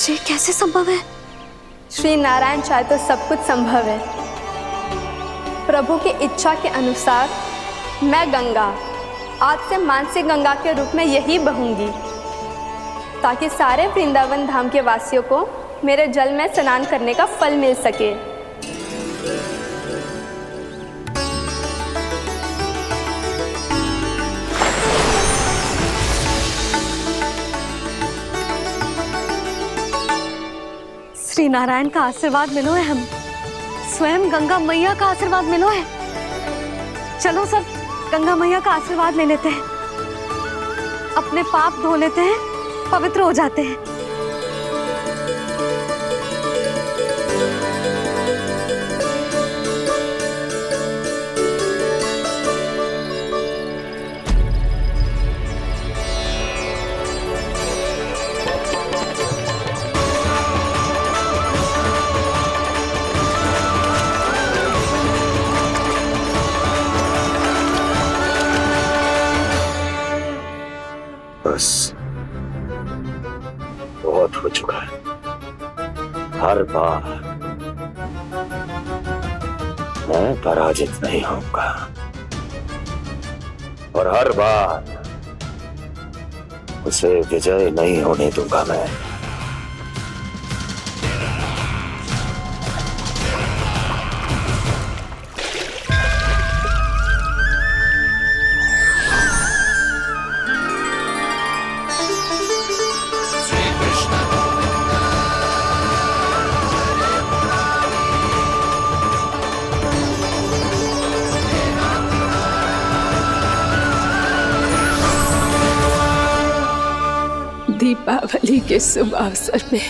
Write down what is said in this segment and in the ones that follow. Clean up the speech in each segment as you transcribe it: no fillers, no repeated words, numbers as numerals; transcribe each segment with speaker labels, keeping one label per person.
Speaker 1: ये कैसे संभव है?
Speaker 2: श्री नारायण चाहे तो सब कुछ संभव है। प्रभु की इच्छा के अनुसार मैं गंगा आज से मानसिक गंगा के रूप में यही बहूंगी, ताकि सारे वृंदावन धाम के वासियों को मेरे जल में स्नान करने का फल मिल सके।
Speaker 1: श्री नारायण का आशीर्वाद मिलो है, हम स्वयं गंगा मैया का आशीर्वाद मिलो है। चलो सब गंगा मैया का आशीर्वाद ले लेते हैं, अपने पाप धो लेते हैं, पवित्र हो जाते हैं।
Speaker 3: बस बहुत हो चुका है। हर बार मैं पराजित नहीं होऊंगा और हर बार उसे विजय नहीं होने दूंगा मैं।
Speaker 4: दीपावली के शुभ अवसर में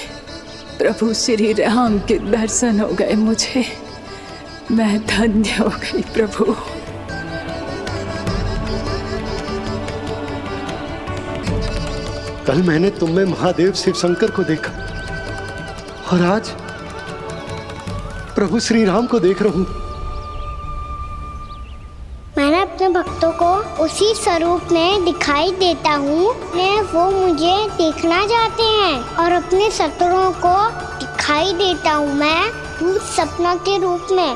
Speaker 4: प्रभु श्री राम के दर्शन हो गए मुझे। मैं धन्य हो गई प्रभु।
Speaker 5: कल मैंने तुम में महादेव शिव शंकर को देखा और आज प्रभु श्री राम को देख रहा हूं।
Speaker 6: मैंने अपने भक्तों को उसी स्वरूप में दिखाई देता हूँ। वो मुझे देखना चाहते हैं और अपने शत्रुओं को दिखाई देता हूँ मैं भूत सपना के रूप में।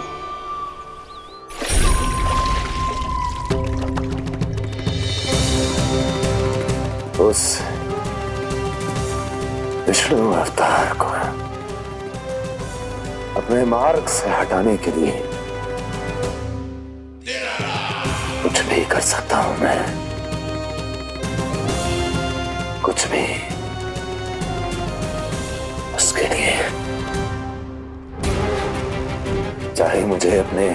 Speaker 3: उस विष्णु अवतार को अपने मार्ग से हटाने के लिए कुछ भी कर सकता हूं मैं, कुछ भी उसके लिए, चाहे मुझे अपने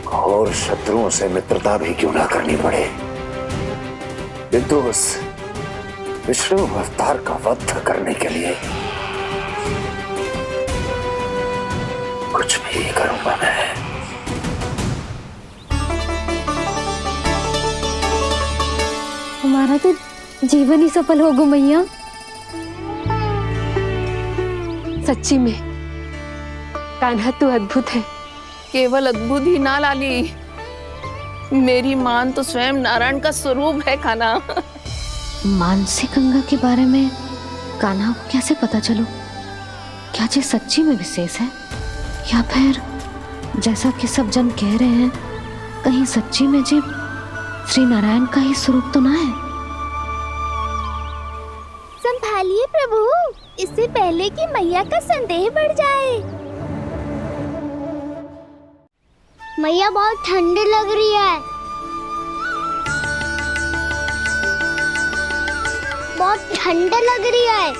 Speaker 3: घोर शत्रुओं से मित्रता भी क्यों ना करनी पड़े, किंतु उस विष्णु अवतार का वध करने के लिए कुछ भी करूंगा मैं।
Speaker 1: हमारा तो जीवन ही सफल होगा मैया। सच्ची में कान्हा तू अद्भुत है।
Speaker 7: केवल अद्भुत ही ना लाली, मेरी मान तो स्वयं नारायण का स्वरूप है कान्हा।
Speaker 1: मानसिक गंगा के बारे में कान्हा को कैसे पता चलो? क्या ये सच्ची में विशेष है या फिर जैसा कि सब जन कह रहे हैं, कहीं सच्ची में जी श्री नारायण का ही स्वरूप तो ना है?
Speaker 6: संभालिए प्रभु, इससे पहले कि मैया का संदेह बढ़ जाए। मैया बहुत ठंडी लग रही है, बहुत ठंडा लग रही है।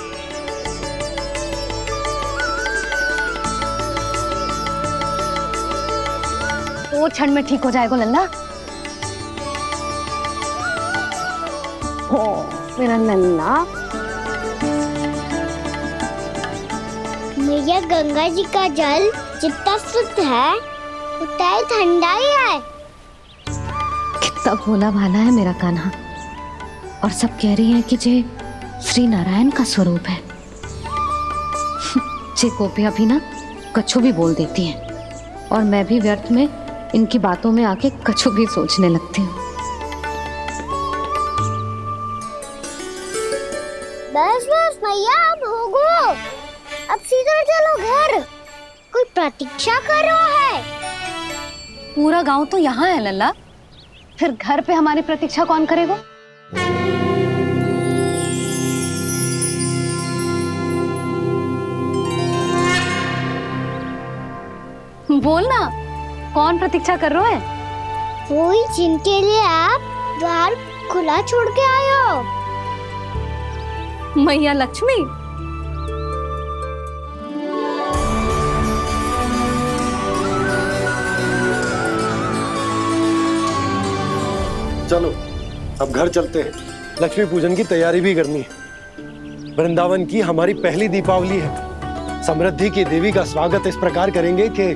Speaker 1: वो क्षण में ठीक हो जाएगा लल्ला। हो मेरा लल्ला।
Speaker 6: भैया गंगा जी का जल जितना शुद्ध है उतना ही ठंडा ही है।
Speaker 1: कितना भोला भाला है मेरा कान्हा। और सब कह रही हैं कि जे श्री नारायण का स्वरूप है। जे गोपियां भी ना कछु भी बोल देती हैं और मैं भी व्यर्थ में इनकी बातों में आके कछु भी सोचने लगती हूँ।
Speaker 6: बस बस भैया अब हो गो, अब सीधा चलो घर। कोई प्रतीक्षा कर रहा है।
Speaker 1: पूरा गांव तो यहाँ है लल्ला, फिर घर पे हमारी प्रतीक्षा कौन करेगा? बोल ना, कौन प्रतीक्षा कर रहा है?
Speaker 6: वही जिनके लिए आप द्वार खुला छोड़ के आए हो।
Speaker 1: मैया लक्ष्मी।
Speaker 5: चलो अब घर चलते हैं, लक्ष्मी पूजन की तैयारी भी करनी है। वृंदावन की हमारी पहली दीपावली है। समृद्धि की देवी का स्वागत इस प्रकार करेंगे कि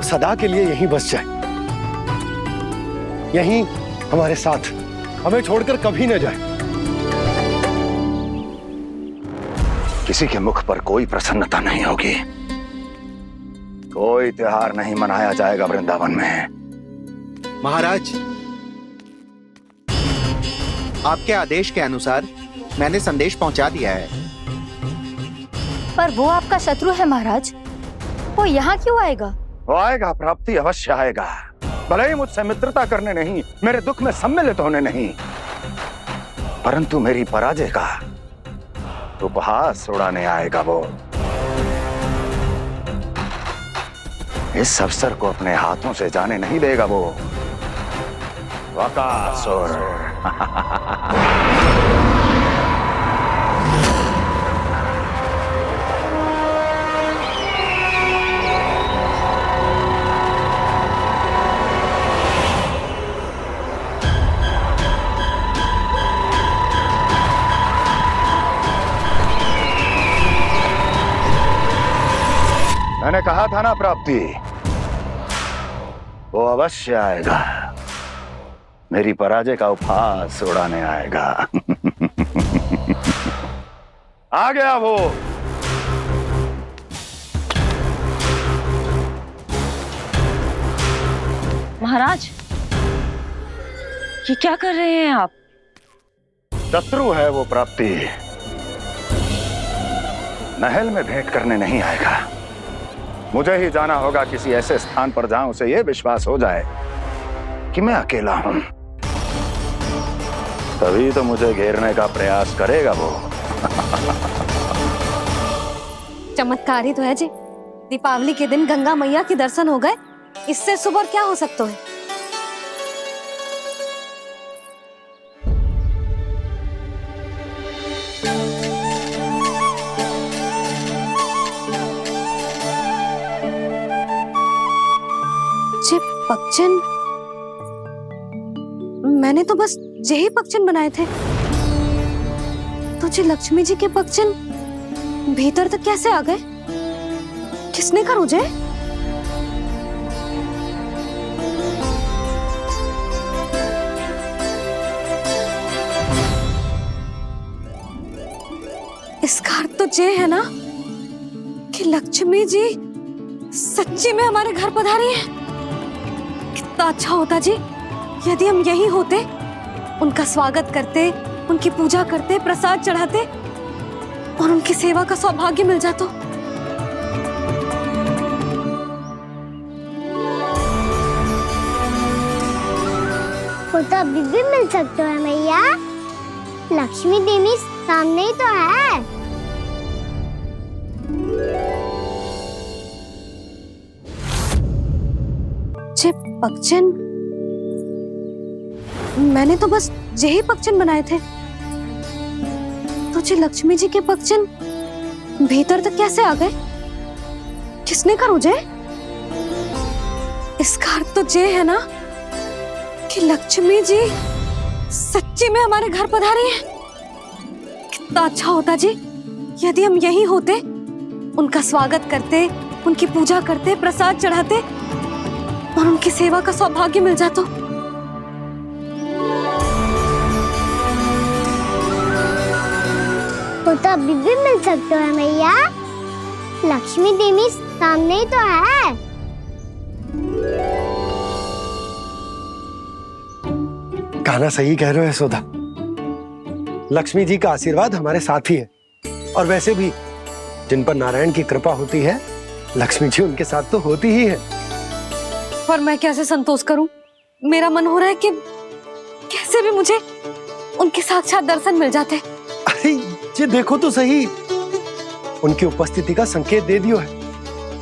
Speaker 5: सदा के लिए यहीं बस जाए, यहीं हमारे साथ, हमें छोड़कर कभी न जाए।
Speaker 3: किसी के मुख पर कोई प्रसन्नता नहीं होगी, कोई त्योहार नहीं मनाया जाएगा वृंदावन में।
Speaker 8: महाराज, आपके आदेश के अनुसार मैंने संदेश पहुंचा दिया है।
Speaker 9: पर वो आपका शत्रु है महाराज, वो यहाँ क्यों आएगा?
Speaker 3: वो आएगा, प्राप्ति अवश्य आएगा। भले ही मुझसे मित्रता करने नहीं, मेरे दुख में सम्मिलित होने नहीं, परंतु मेरी पराजय का उपहास उड़ाने आएगा वो। इस अवसर को अपने हाथों से जाने नहीं देगा वो। वकासुर। मैंने कहा था ना प्राप्ति, वो अवश्य आएगा, मेरी पराजय का उपहास उड़ाने आएगा। आ गया वो।
Speaker 9: महाराज, ये क्या कर रहे हैं आप?
Speaker 3: शत्रु है वो प्राप्ति, महल में भेंट करने नहीं आएगा। मुझे ही जाना होगा किसी ऐसे स्थान पर जहां उसे यह विश्वास हो जाए कि मैं अकेला हूं, तभी तो मुझे घेरने का प्रयास करेगा वो।
Speaker 1: चमत्कार ही तो है जी, दीपावली के दिन गंगा मैया के दर्शन हो गए, इससे शुभ और क्या हो सकता है? पक्षन, मैंने तो बस यही पक्षन बनाए थे, तुझे लक्ष्मी जी के पक्षन भीतर तक कैसे आ गए? किसने कर मुझे? इसका अर्थ तो ये है ना कि लक्ष्मी जी सच्ची में हमारे घर पधारी है। कितना अच्छा होता जी यदि हम यहीं होते, उनका स्वागत करते, उनकी पूजा करते, प्रसाद चढ़ाते और उनकी सेवा का सौभाग्य मिल जाता।
Speaker 6: वो तो अभी भी मिल सकता है मैया, लक्ष्मी देवी सामने ही तो है।
Speaker 1: पक्षन, मैंने तो बस यही पक्षन बनाए थे, तुझे लक्ष्मी जी के पक्षन भीतर तक कैसे आ गए? किसने कर मुझे? इसका अर्थ तो ये है ना कि लक्ष्मी जी सच्ची में हमारे घर पधारी है। कितना अच्छा होता जी यदि हम यहीं होते,
Speaker 9: उनका स्वागत करते, उनकी पूजा करते, प्रसाद चढ़ाते और उनकी सेवा का सौभाग्य मिल जाता।
Speaker 6: वो तो अभी भी मिल सकते हैं मैया। लक्ष्मी देवी सामने ही तो है।
Speaker 5: कान्हा सही कह रहे हो यशोदा। लक्ष्मी जी का आशीर्वाद हमारे साथ ही है, और वैसे भी जिन पर नारायण की कृपा होती है, लक्ष्मी जी उनके साथ तो होती ही है।
Speaker 9: पर मैं कैसे संतोष करूं? मेरा मन हो रहा है कि कैसे भी मुझे उनके साक्षात दर्शन मिल जाते।
Speaker 5: अरे ये देखो तो सही, उनकी उपस्थिति का संकेत दे दियो है।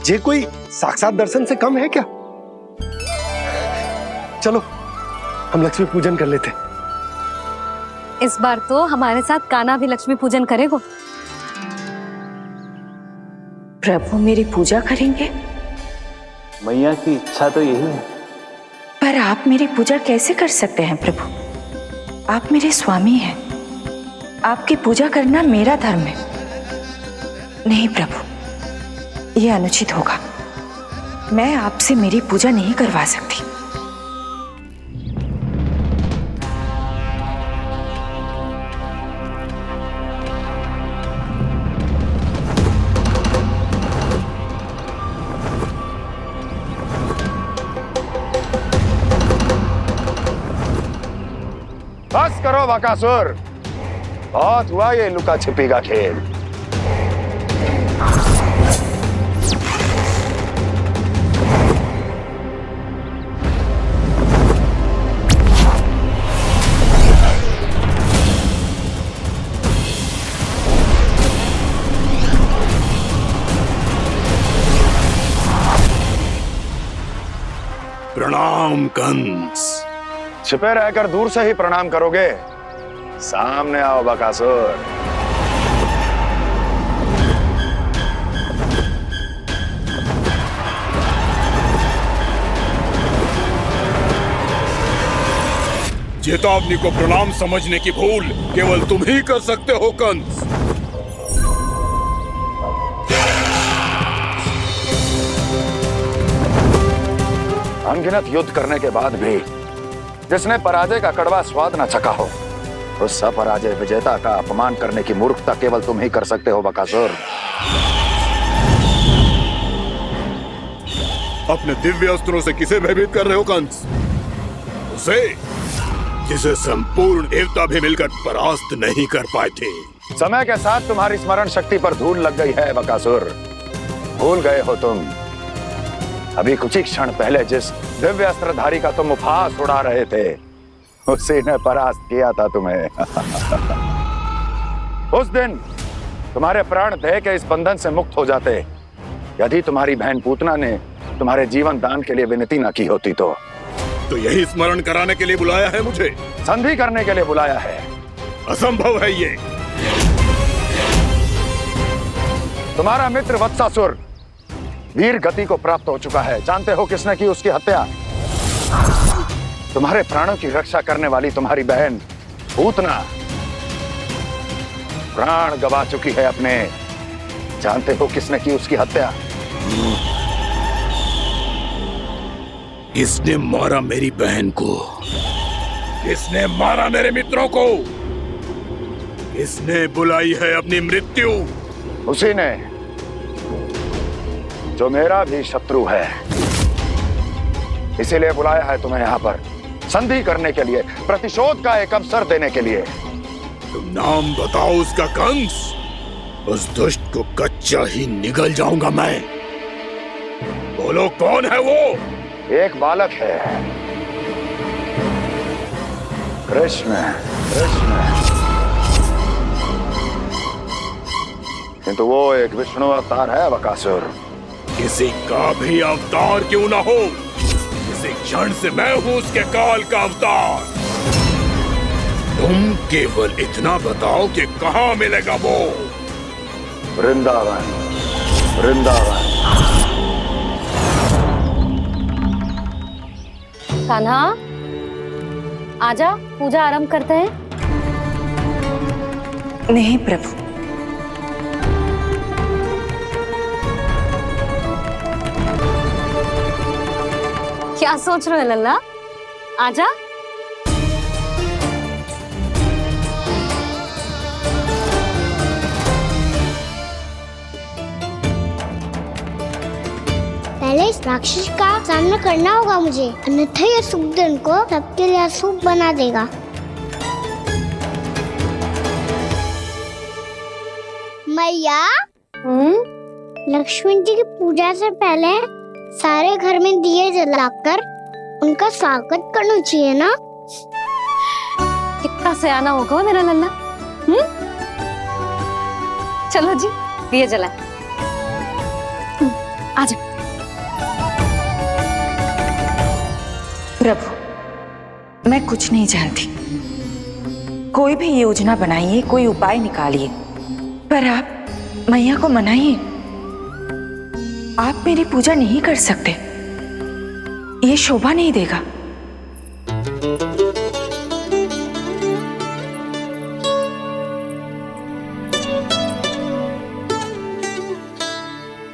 Speaker 5: ये कोई साक्षात दर्शन से कम है क्या? चलो हम लक्ष्मी पूजन कर लेते।
Speaker 9: इस बार तो हमारे साथ कान्हा भी लक्ष्मी पूजन करेगा।
Speaker 4: प्रभु मेरी पूजा करेंगे?
Speaker 10: मैया की इच्छा तो यही है।
Speaker 4: पर आप मेरी पूजा कैसे कर सकते हैं प्रभु? आप मेरे स्वामी हैं, आपकी पूजा करना मेरा धर्म है। नहीं प्रभु, यह अनुचित होगा। मैं आपसे मेरी पूजा नहीं करवा सकती।
Speaker 3: बस करो बकासुर, बहुत हुआ ये लुका छिपी का खेल।
Speaker 11: प्रणाम कंस।
Speaker 3: छिपे रहकर दूर से ही प्रणाम करोगे? सामने आओ बकासुर।
Speaker 11: चेतावनी को प्रणाम समझने की भूल केवल तुम ही कर सकते हो कंस।
Speaker 3: अनगिनत युद्ध करने के बाद भी जिसने पराजय का कड़वा स्वाद न चखा हो, उस अपराजय विजेता का अपमान करने की मूर्खता केवल तुम ही कर सकते हो बकासुर।
Speaker 11: अपने दिव्य अस्त्रों से किसे भयभीत कर रहे हो कंस? उसे जिसे संपूर्ण देवता भी मिलकर परास्त नहीं कर पाए थे।
Speaker 3: समय के साथ तुम्हारी स्मरण शक्ति पर धूल लग गई है बकासुर। भूल गए हो तुम अभी कुछ ही क्षण पहले जिस दिव्य अस्त्रधारी का तुम उपहास उड़ा रहे थे, उसी ने परास्त किया था तुम्हें। उस दिन तुम्हारे प्राण देह के इस बंधन से मुक्त हो जाते यदि तुम्हारी बहन पूतना ने तुम्हारे जीवन दान के लिए विनती न की होती तो
Speaker 11: यही स्मरण कराने के लिए बुलाया है मुझे?
Speaker 3: संधि करने के लिए बुलाया है।
Speaker 11: असंभव है ये।
Speaker 3: तुम्हारा मित्र वत्सासुर वीर गति को प्राप्त हो चुका है। जानते हो किसने की उसकी हत्या? तुम्हारे प्राणों की रक्षा करने वाली तुम्हारी बहन पूतना प्राण गवा चुकी है अपने। जानते हो किसने की उसकी हत्या?
Speaker 11: किसने मारा मेरी बहन को? किसने मारा मेरे मित्रों को? किसने बुलाई है अपनी मृत्यु?
Speaker 3: उसी ने जो मेरा भी शत्रु है। इसीलिए बुलाया है तुम्हें यहाँ पर संधि करने के लिए, प्रतिशोध का एक अवसर देने के लिए।
Speaker 11: तुम नाम बताओ उसका कंस। उस दुष्ट को कच्चा ही निगल जाऊंगा मैं। बोलो कौन है वो?
Speaker 3: एक बालक है, कृष्ण। किंतु वो एक विष्णु अवतार है बकासुर।
Speaker 11: किसी का भी अवतार क्यों ना हो, इसी क्षण से मैं हूं उसके काल का अवतार। तुम केवल इतना बताओ कि कहां मिलेगा वो?
Speaker 3: वृंदावन।
Speaker 9: कान्हा, आजा, पूजा आरंभ करते हैं।
Speaker 4: नहीं प्रभु,
Speaker 9: क्या सोच रहे हो लल्ला? आजा।
Speaker 6: पहले इस राक्षस का सामना करना होगा मुझे, अन्यथा ये सुखदन को सबके लिए अशुभ बना देगा। मैया, लक्ष्मी जी की पूजा से पहले सारे घर में दिए जलाकर उनका स्वागत करना चाहिए ना?
Speaker 9: कितना सयाना होगा मेरा लल्ला। चलो जी, दिए जलाए। आजा।
Speaker 4: प्रभु, मैं कुछ नहीं जानती। कोई भी योजना बनाइए, कोई उपाय निकालिए, पर आप मैया को मनाइए। आप मेरी पूजा नहीं कर सकते, ये शोभा नहीं देगा।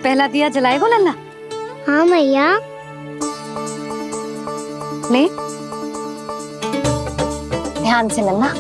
Speaker 9: पहला दिया जलाएगो लल्ला?
Speaker 6: हाँ मैया।
Speaker 9: ले, ध्यान से लल्ला।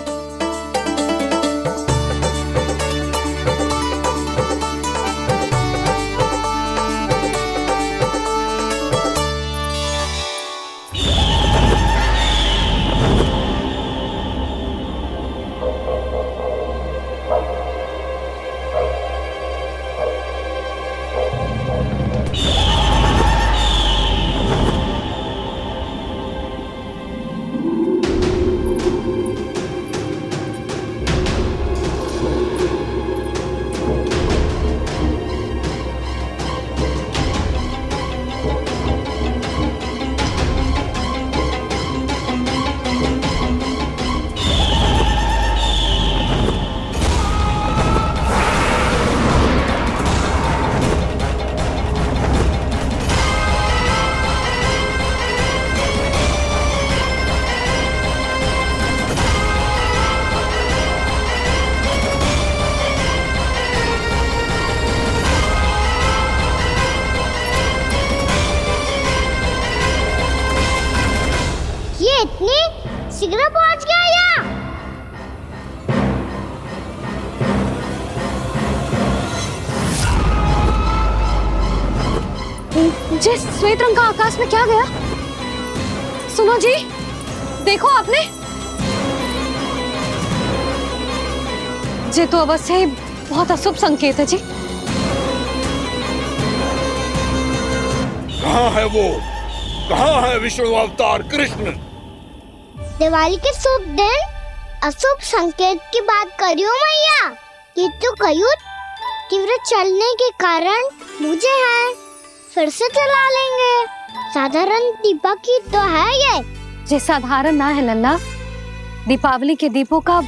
Speaker 6: शीघ्र पहुंच गया यहाँ।
Speaker 9: जे श्वेत रंग का आकाश में क्या गया? सुनो जी, देखो आपने, जे तो अवश्य ही बहुत अशुभ संकेत है जी।
Speaker 11: कहाँ है वो? कहाँ है विष्णु अवतार कृष्ण?
Speaker 6: दिवाली के शुभ दिन अशुभ संकेत की बात करियो मैया। ये तो कयूर तीव्र चलने के कारण मुझे है, फिर से चला लेंगे। साधारण दीपक ही तो है ये
Speaker 9: साधारण ना है लल्ला, दीपावली के दीपों का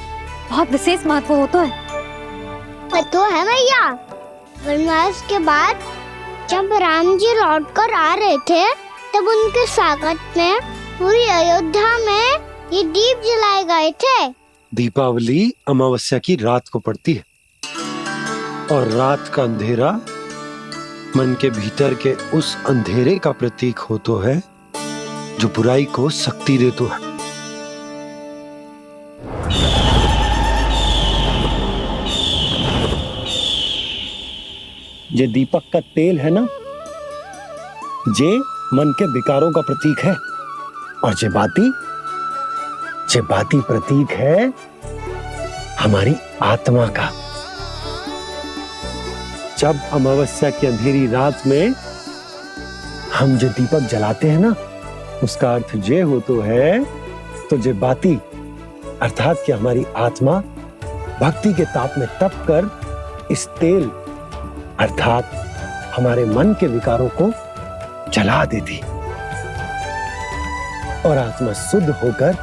Speaker 9: बहुत विशेष महत्व होता है।
Speaker 6: तो है मैया, वनवास के बाद जब राम जी लौट कर आ रहे थे तब उनके स्वागत में पूरी अयोध्या में ये दीप जलाए गए थे।
Speaker 5: दीपावली अमावस्या की रात को पड़ती है और रात का अंधेरा मन के भीतर के उस अंधेरे का प्रतीक हो तो है जो बुराई को शक्ति दे तो है। ये दीपक का तेल है ना, जे मन के विकारों का प्रतीक है, और जे बाती प्रतीक है हमारी आत्मा का। जब अमावस्या की अंधेरी रात में हम जो दीपक जलाते हैं ना, उसका अर्थ ये हो तो है, तो जे बाती अर्थात कि हमारी आत्मा भक्ति के ताप में तप कर इस तेल अर्थात हमारे मन के विकारों को जला देती और आत्मा शुद्ध होकर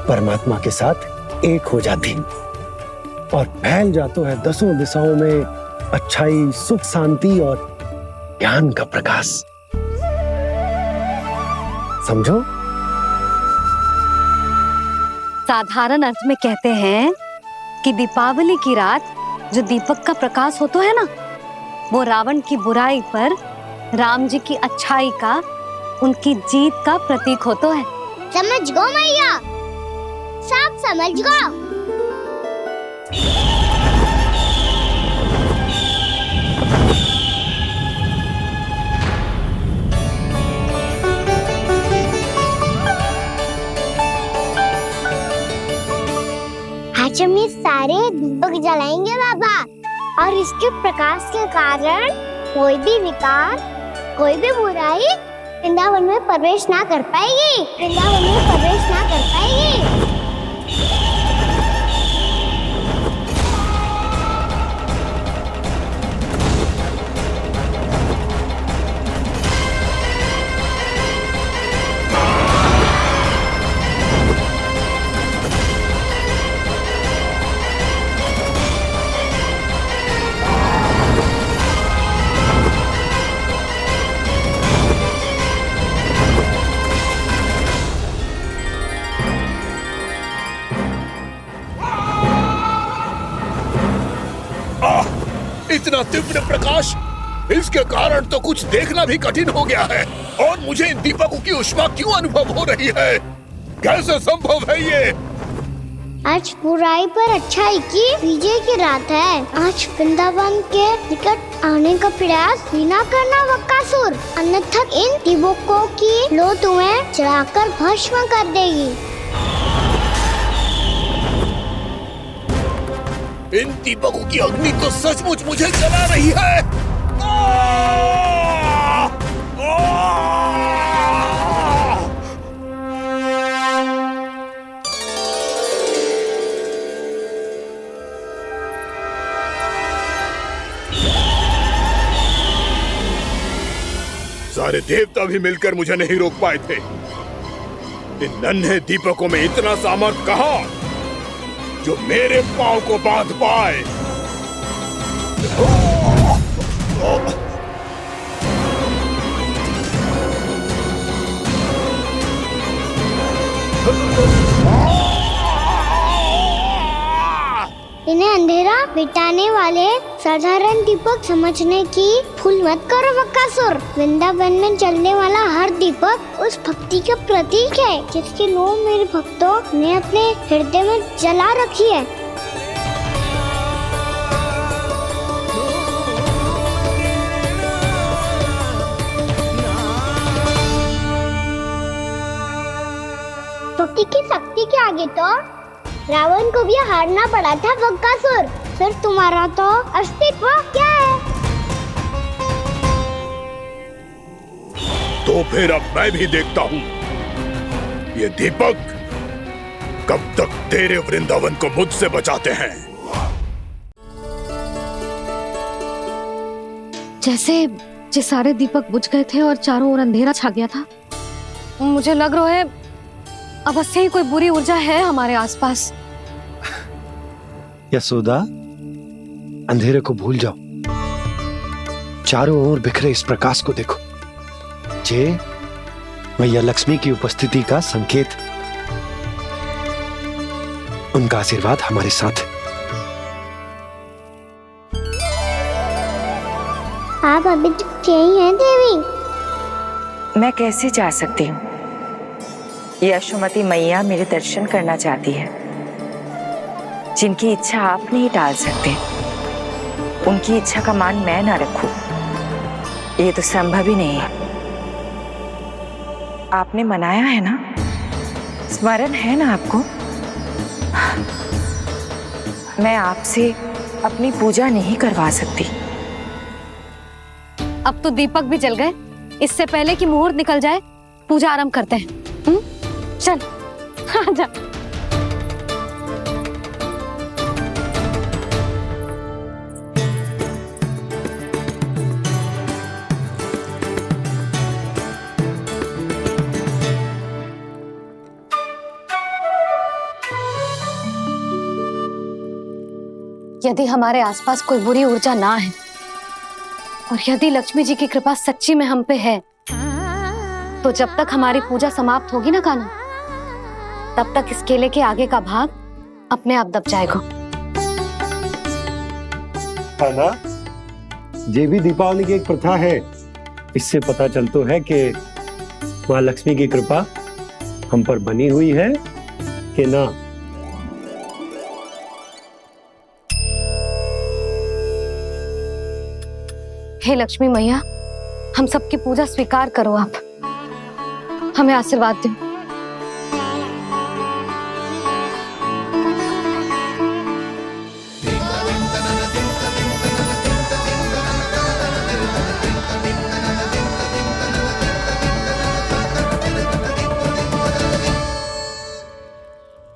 Speaker 5: परमात्मा के साथ एक हो जाती और फैल जाता है दसों दिशाओं में अच्छाई, सुख, शांति और ज्ञान का प्रकाश। समझो?
Speaker 9: साधारण अर्थ में कहते हैं कि दीपावली की रात जो दीपक का प्रकाश होता है ना, वो रावण की बुराई पर राम जी की अच्छाई का उनकी जीत का प्रतीक हो तो है।
Speaker 6: समझ गो मैया, सब समझ गो। आज हम ये सारे दीपक जलाएंगे बाबा, और इसके प्रकाश के कारण कोई भी विकार, कोई भी बुराई वृंदावन में प्रवेश ना कर पाएगी, वृंदावन में प्रवेश ना कर पाएगी।
Speaker 11: इतना तीव्र प्रकाश, इसके कारण तो कुछ देखना भी कठिन हो गया है। और मुझे इन दीपकों की ऊष्मा क्यों अनुभव हो रही है? कैसे संभव है ये?
Speaker 6: आज बुराई पर अच्छाई की विजय की रात है। आज वृंदावन के निकट आने का प्रयास भी ना करना बकासुर, अन्यथा इन दीपकों की लो तुम्हें जलाकर भस्म कर देगी।
Speaker 11: इन दीपकों की अग्नि तो सचमुच मुझे जला रही है। सारे देवता भी मिलकर मुझे नहीं रोक पाए थे। इन नन्हे दीपकों में इतना सामर्थ्य कहां जो मेरे पांव को बांध पाए।
Speaker 6: इन्हें अंधेरा मिटाने वाले साधारण दीपक समझने की भूल मत करो बकासुर। वृंदावन में जलने वाला हर दीपक उस भक्ति का प्रतीक है जिसकी लो मेरे भक्तों ने अपने हृदय में जला रखी है। भक्ति की शक्ति के आगे तो रावण को भी हारना पड़ा था बकासुर। फिर तुम्हारा तो अस्तित्व क्या है?
Speaker 11: तो फिर अब मैं भी देखता हूँ ये दीपक कब तक तेरे वृंदावन को मुझसे बचाते हैं।
Speaker 9: जैसे ये सारे दीपक बुझ गए थे और चारों ओर अंधेरा छा गया था, मुझे लग रहा है अवश्य ही कोई बुरी ऊर्जा है हमारे आसपास।
Speaker 5: यशोदा, अंधेरे को भूल जाओ, चारों ओर बिखरे इस प्रकाश को देखो। जे मैया लक्ष्मी की उपस्थिति का संकेत, उनका आशीर्वाद हमारे साथ है।
Speaker 6: आप अभी तक यही हैं देवी?
Speaker 4: मैं कैसे जा सकती हूँ? यशोमती मैया मेरे दर्शन करना चाहती है। जिनकी इच्छा आप नहीं टाल सकते, उनकी इच्छा का मान मैं ना रखूं, ये तो संभव ही नहीं है। आपने मनाया है ना, स्मरण है ना आपको? मैं आपसे अपनी पूजा नहीं करवा सकती।
Speaker 9: अब तो दीपक भी जल गए, इससे पहले कि मुहूर्त निकल जाए पूजा आरंभ करते हैं। चल आजा। यदि हमारे आसपास कोई बुरी ऊर्जा ना है और यदि लक्ष्मी जी की कृपा सच्ची में हम पे है, तो जब तक हमारी पूजा समाप्त होगी ना कान्हा, तब तक इस केले के आगे का भाग अपने आप दब जाएगा।
Speaker 5: कान्हा, ये भी दीपावली की एक प्रथा है। इससे पता चलता है कि माँ लक्ष्मी की कृपा हम पर बनी हुई है कि ना?
Speaker 9: हे लक्ष्मी मैया, हम सबकी पूजा स्वीकार करो, आप हमें आशीर्वाद दो।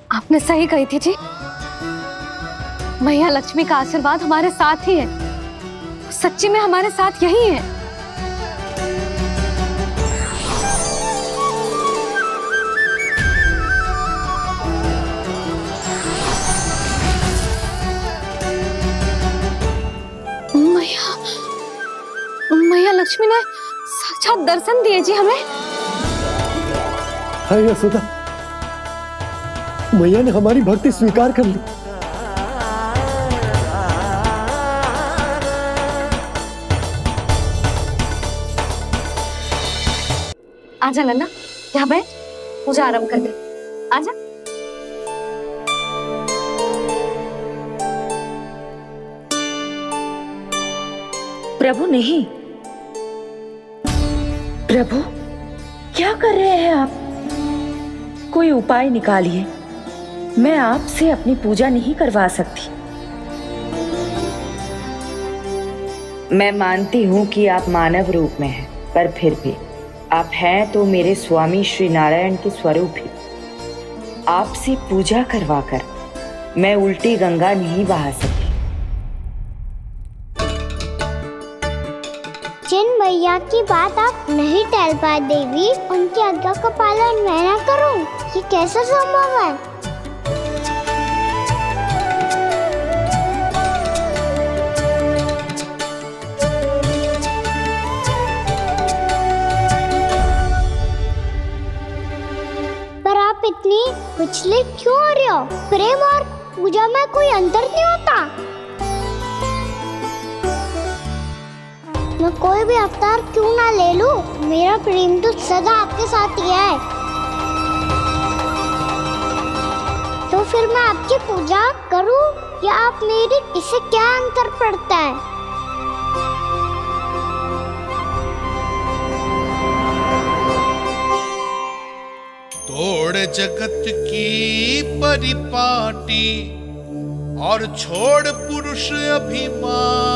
Speaker 9: आपने सही कही थी जी, मैया लक्ष्मी का आशीर्वाद हमारे साथ ही है, सच्ची में हमारे साथ यही है। मैया लक्ष्मी ने साक्षात दर्शन दिए जी हमें।
Speaker 5: हाय यशोदा, मैया ने हमारी भक्ति स्वीकार कर ली।
Speaker 9: आजा नन्ना, यहाँ बैठ, पूजा आरंभ कर दे। आजा।
Speaker 4: प्रभु नहीं, प्रभु क्या कर रहे हैं आप? कोई उपाय निकालिए, मैं आपसे अपनी पूजा नहीं करवा सकती। मैं मानती हूँ कि आप मानव रूप में हैं, पर फिर भी आप हैं तो मेरे स्वामी श्री नारायण के स्वरूप ही। आपसे पूजा करवाकर मैं उल्टी गंगा नहीं बहा सकती।
Speaker 6: जिन मैया की बात आप नहीं टाल पाए देवी, उनकी आज्ञा का पालन मैं ना करूं, ये कैसे संभव है? पर आप इतनी विचलित क्यों हो रहे हो? प्रेम और पूजा में कोई अंतर नहीं होता। मैं कोई भी अवतार क्यों ना ले लूं, मेरा प्रेम तो सदा आपके साथ ही है। तो फिर मैं आपकी पूजा करूं या आप मेरी, इससे क्या अंतर पड़ता है?
Speaker 11: तोड़ जगत की परिपाटी और छोड़ पुरुष अभिमान,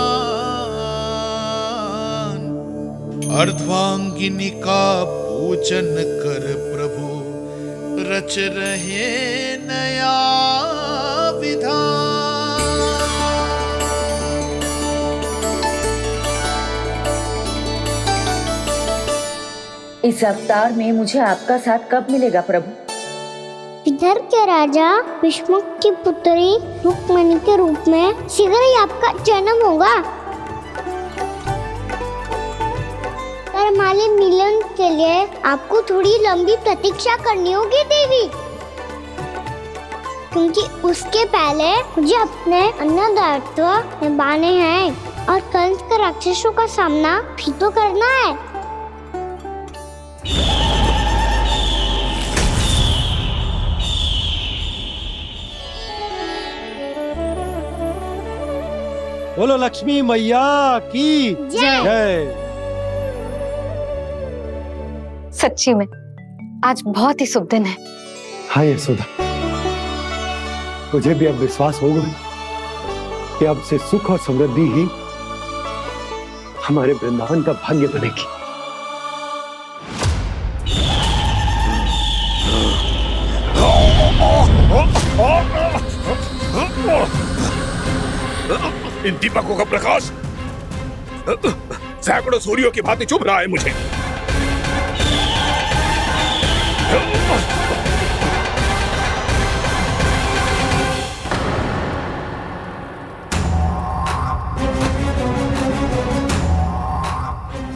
Speaker 11: अर्धांगिनी का पूजन कर प्रभु, रच रहे नया विधान।
Speaker 4: इस अवतार में मुझे आपका साथ कब मिलेगा प्रभु?
Speaker 6: इधर के राजा भीष्मक की पुत्री रुक्मणी के रूप में शीघ्र ही आपका जन्म होगा। पर हमारे मिलन के लिए आपको थोड़ी लंबी प्रतीक्षा करनी होगी देवी, क्योंकि उसके पहले मुझे अपने अन्य दायित्व निभाने हैं और कंस के राक्षसों का सामना भी तो करना है।
Speaker 5: बोलो लक्ष्मी मैया की जय।
Speaker 9: सच्ची में आज बहुत ही शुभ दिन है।
Speaker 5: हाँ यशोदा, मुझे भी अब विश्वास हो गया कि अब से सुख और समृद्धि ही हमारे वृंदावन का भाग्य बनेगी।
Speaker 11: इन दीपकों का प्रकाश सैकड़ों सूर्यों की भांति चुभ रहा है मुझे।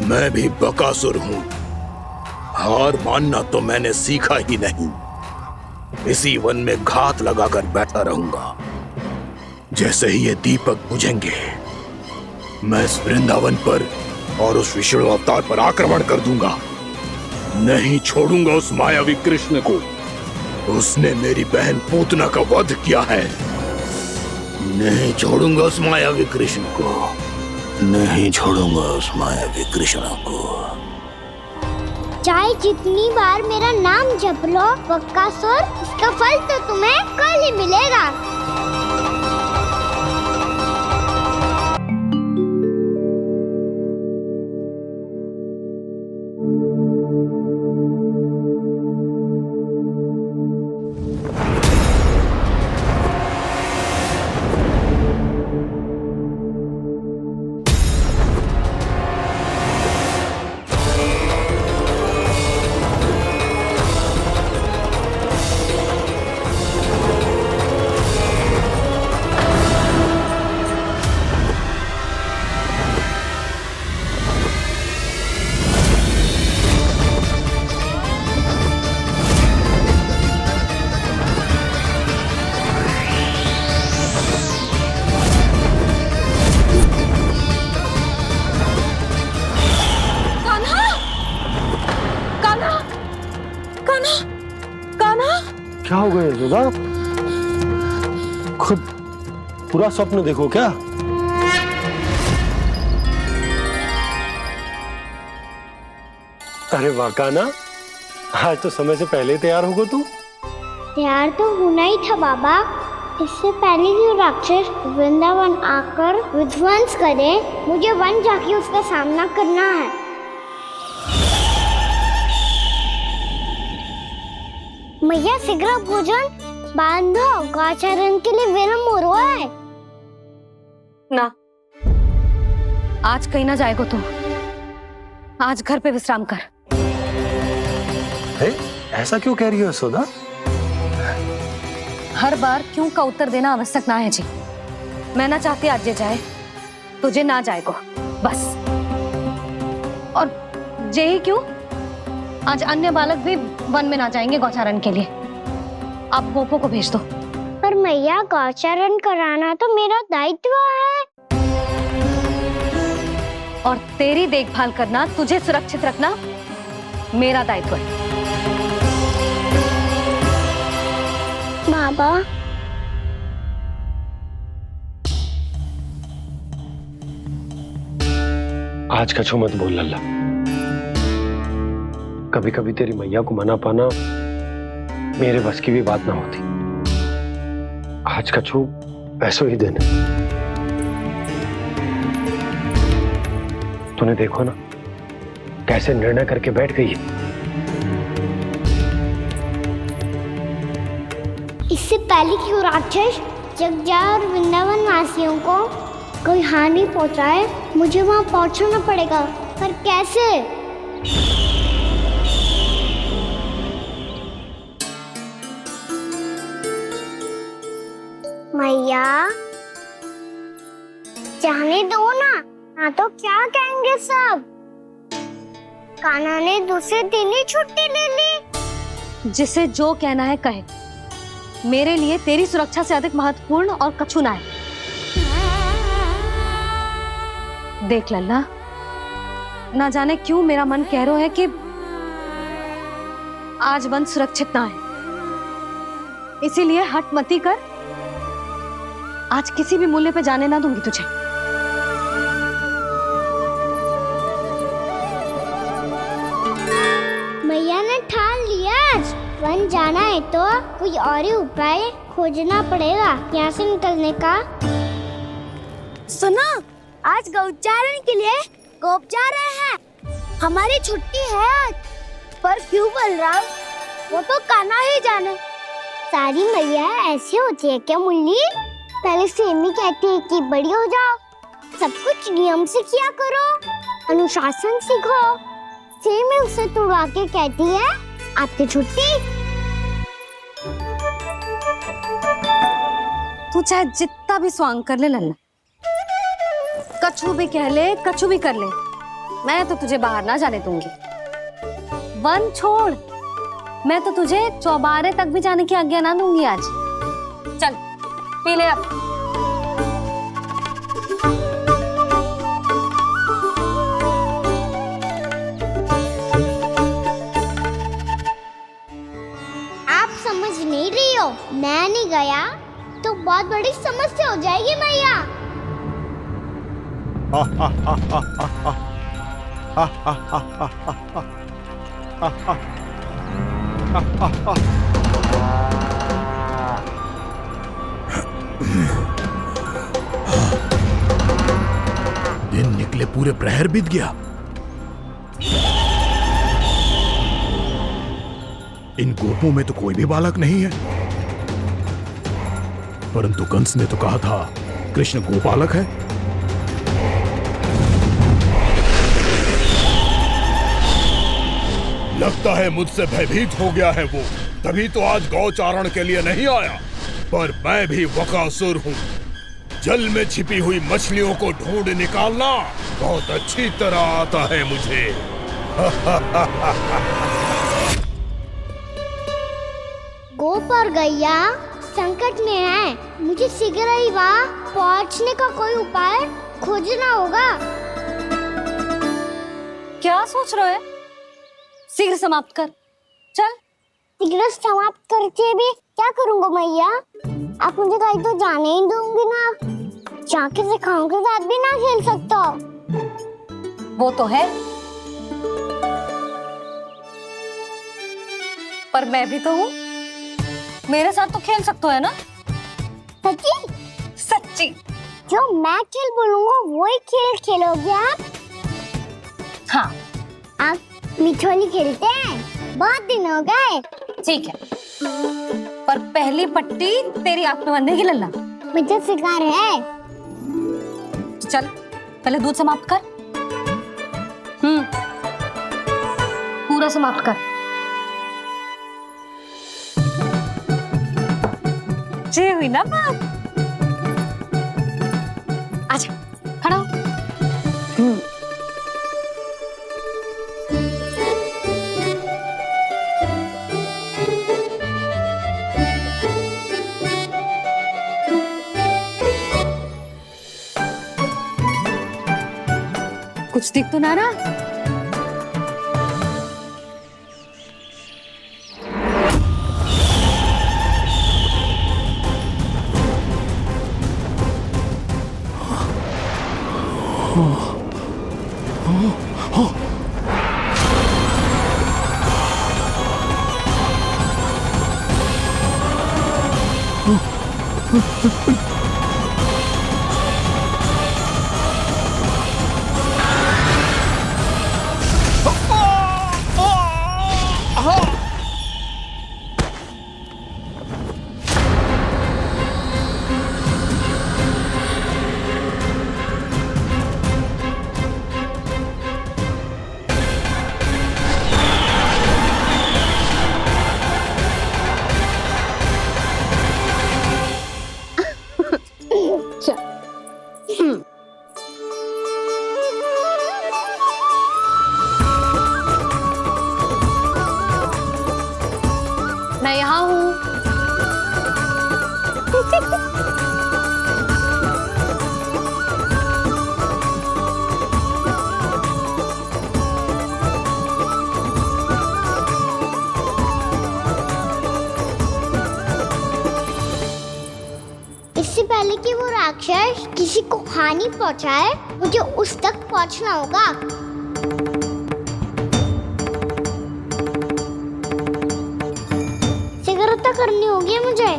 Speaker 11: मैं भी बकासुर हूं, हार मानना तो मैंने सीखा ही नहीं। इसी वन में घात लगाकर बैठा रहूंगा। जैसे ही ये दीपक बुझेंगे, मैं इस वृंदावन पर और उस विष्णु अवतार पर आक्रमण कर दूंगा। नहीं छोड़ूंगा उस मायावी कृष्ण को। उसने मेरी बहन पूतना का वध किया है। नहीं छोड़ूंगा उस मायावी कृष्ण को। नहीं छोड़ूंगा उस मायावी कृष्ण को।
Speaker 6: चाहे जितनी बार मेरा नाम जप लो बक्कासुर, इसका फल तो तुम्हें कल ही मिलेगा।
Speaker 5: क्या हो गया यशोदा? खुद पूरा स्वप्न देखो क्या? अरे वाह कान्हा, आज तो समय से पहले तैयार होगा तू।
Speaker 6: तैयार तो होना ही था बाबा। इससे पहले कि राक्षस वृंदावन आकर विध्वंस करे, मुझे वन जाके उसका सामना करना है। मैया शीघ्र भोजन बांधो, गौचरण के लिए विलंब हो रहा है।
Speaker 9: ना, आज कहीं ना जाएगो तुम। आज घर पे विश्राम कर।
Speaker 5: ऐसा क्यों कह रही हो यशोदा?
Speaker 9: हर बार क्यों का उत्तर देना आवश्यक ना है जी। मैं ना चाहती आज ये जाए, तुझे ना जाएगो बस। और जे ही क्यों, आज अन्य बालक भी वन में ना जाएंगे गौचारण के लिए। आप गोपो को भेज दो।
Speaker 6: पर मैया गौचरण कराना तो मेरा दायित्व है।
Speaker 9: और तेरी देखभाल करना, तुझे सुरक्षित रखना मेरा दायित्व है।
Speaker 6: बाबा,
Speaker 5: आज कछु मत बोल लल्ला। कभी कभी तेरी मैया को मना पाना मेरे बस की भी बात ना होती। आज कछु पैसों ही देने। तूने देखो ना कैसे निर्णय करके बैठ गई है।
Speaker 6: इससे पहले कि वो राक्षस जगजा और वृंदावन वासियों को कोई हानि पहुंचाए, मुझे वहां पहुंचना पड़ेगा। पर कैसे? मैया, जाने दो ना तो क्या कहेंगे सब। कान्हा ने दूसरे दिन ही छुट्टी ले ली।
Speaker 9: जिसे जो कहना है कहे। मेरे लिए तेरी सुरक्षा से अधिक महत्वपूर्ण और कछु ना है। देख लल्ला, ना जाने क्यों मेरा मन कह रहा है कि आज वन सुरक्षित ना है। इसीलिए हट मती कर। आज किसी भी मूल्य पे जाने ना दूंगी तुझे।
Speaker 6: मैया ने ठान लिया, वन जाना है तो कोई और ही उपाय खोजना पड़ेगा यहाँ से निकलने का। सुनो, आज गौचारण के लिए गोप जा रहे हैं। हमारी छुट्टी है आज। पर क्यों बलराम? वो तो कान्हा ही जाने। सारी मैया ऐसी होती है क्या मुल्ली? पहले सेमी कहती है कि बड़ी हो जाओ, सब कुछ नियम से किया करो, अनुशासन सीखो। सेमी उसे तुड़वा के कहती है आपकी छुट्टी।
Speaker 9: तू चाहे जितना भी स्वांग कर ले लल्ला, कछु भी कह ले, कछु भी कर ले, मैं तो तुझे बाहर ना जाने दूंगी। वन छोड़, मैं तो तुझे चौबारे तक भी जाने की आज्ञा ना दूंगी आज। चल पी ले अब।
Speaker 6: बहुत बड़ी समस्या हो जाएगी मैया।
Speaker 11: दिन निकले पूरे प्रहर बीत गया। इन गोपों में तो कोई भी बालक नहीं है, परंतु कंस ने तो कहा था कृष्ण गोपालक है। लगता है मुझसे भयभीत हो गया है वो, तभी तो आज गौचारण के लिए नहीं आया। पर मैं भी बकासुर हूँ। जल में छिपी हुई मछलियों को ढूंढ निकालना बहुत अच्छी तरह आता है मुझे।
Speaker 6: गोप और गैया संकट में है, मुझे शीघ्र ही वहाँ पहुँचने का कोई उपाय खोजना होगा।
Speaker 9: क्या सोच रहे हो? शीघ्र समाप्त कर, चल।
Speaker 6: शीघ्र समाप्त करके भी क्या करूँगा मैया? आप मुझे कहीं तो जाने ही दूंगी ना। जाके सिखाओं के साथ भी ना खेल सकता।
Speaker 9: वो तो है, पर मैं भी तो हूँ, मेरे साथ तो खेल सकते हो है ना?
Speaker 6: सच्ची?
Speaker 9: सच्ची।
Speaker 6: जो मैं खेल बोलूँगा वही खेल खेलोगे आप?
Speaker 9: हाँ।
Speaker 6: आप मिठोली खेलते हैं? बहुत दिन हो गए।
Speaker 9: ठीक है, पर पहली पट्टी तेरी आंख में बांधने की लल्ला।
Speaker 6: मुझे शिकार है।
Speaker 9: चल पहले दूध समाप्त कर। पूरा समाप्त कर। जे हुई ना बात। आजा, खड़ा हो। कुछ दिख तो ना रहा? मैं यहाँ हूँ।
Speaker 6: इससे पहले कि वो राक्षस किसी को हानि पहुंचाए, मुझे उस तक पहुंचना होगा। शीघ्रता करनी होगी मुझे।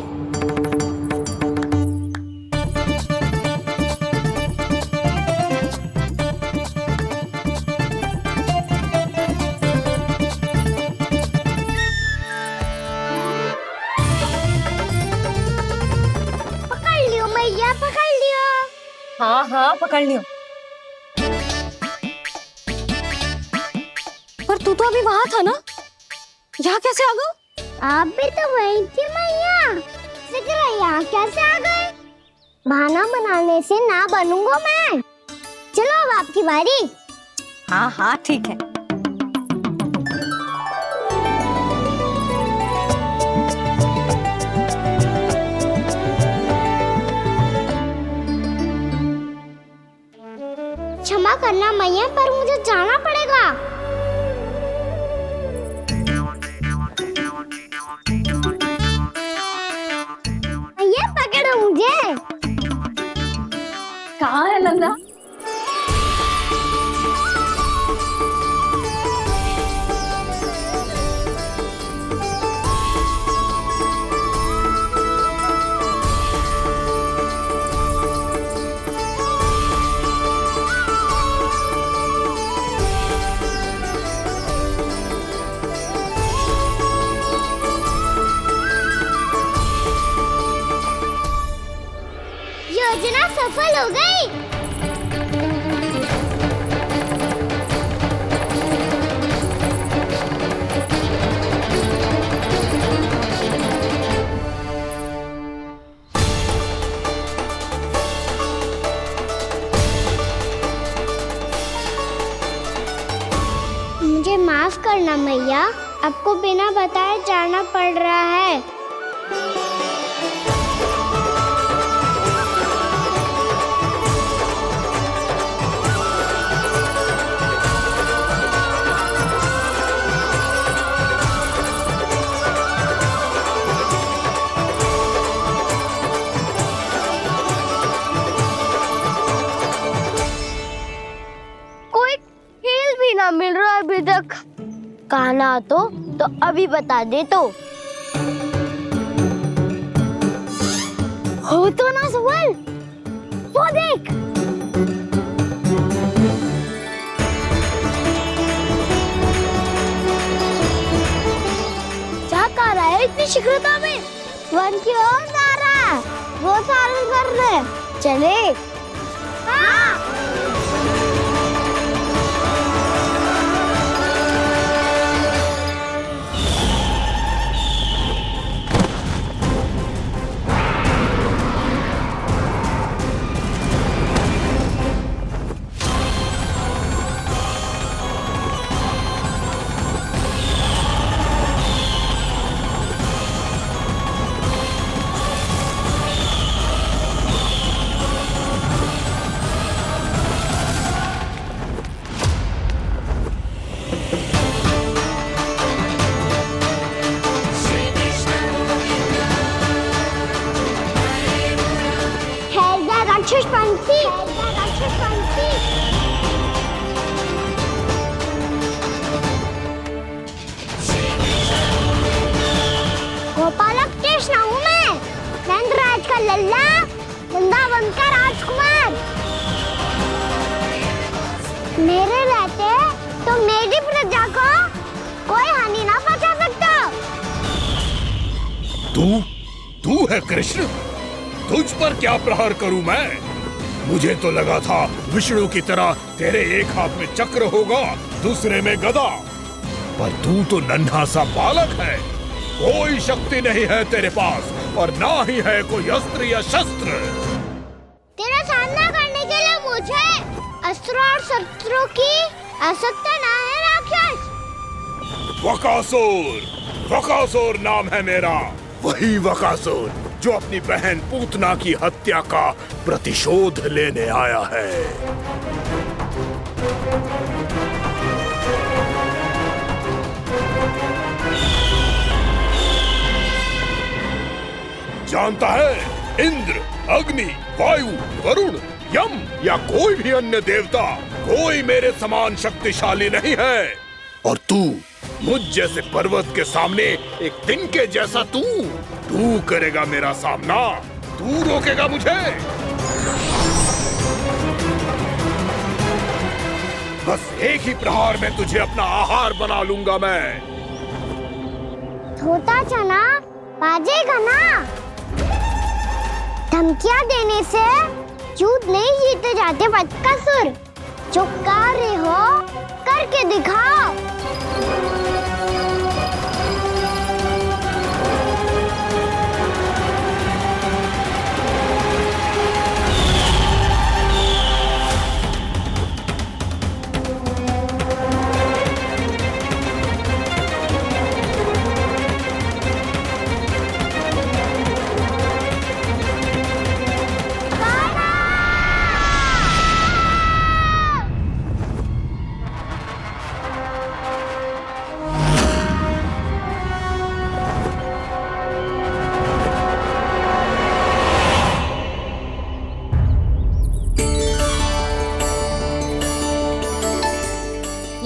Speaker 6: पकड़ लियो मैया, पकड़ लियो।
Speaker 9: हाँ हाँ पकड़ लियो। पर तू तो अभी वहां था ना, यहाँ कैसे आ गया?
Speaker 6: आप भी तो वही थी मैया। शीघ्र यहाँ कैसे आ गए? बहाना बनाने से ना बनूंगा मैं। चलो अब आपकी बारी।
Speaker 9: हाँ हाँ ठीक है।
Speaker 6: क्षमा करना मैया, पर मुझे जाना पड़ेगा। मैया पकड़ो मुझे। है।
Speaker 9: कहाँ है नंदा?
Speaker 6: योजना सफल हो गई। मुझे माफ करना मैया, आपको बिना बताए जाना पड़ रहा है। मिल रहा है अभी तक। कहना तो अभी बता दे तो। हो तो ना सवाल, वो देख। क्या कर रहा है इतनी शीघ्रता में? वन की ओर जा रहा है, वो सारे कर रहे। चले। हाँ। गोपालक कृष्ण हूँ मैं, नंदराज का लल्ला, वृंदावन का राजकुमार। मेरे रहते तो मेरी प्रजा को कोई हानि ना पहुंचा सकता।
Speaker 11: तू है कृष्ण? तुझ पर क्या प्रहार करूं मैं? मुझे तो लगा था विष्णु की तरह तेरे एक हाथ में चक्र होगा, दूसरे में गदा, पर तू तो नन्हा सा बालक है। कोई शक्ति नहीं है तेरे पास और ना ही है कोई अस्त्र या शस्त्र।
Speaker 6: तेरा सामना करने के लिए मुझे अस्त्रों और शस्त्रों की आवश्यकता ना है राक्षस।
Speaker 11: वकासुर नाम है मेरा, वही वकासुर जो अपनी बहन पूतना की हत्या का प्रतिशोध लेने आया है। जानता है, इंद्र, अग्नि, वायु, वरुण, यम या कोई भी अन्य देवता कोई मेरे समान शक्तिशाली नहीं है। और तू मुझ जैसे पर्वत के सामने एक तिनके जैसा तू करेगा मेरा सामना? तू रोकेगा मुझे? बस एक ही प्रहार में तुझे अपना आहार बना लूंगा मैं।
Speaker 6: छोटा चना बाजेगा ना। धमकियां देने से युद्ध नहीं जीते जाते बदकसूर। जो कार्य हो करके दिखाओ।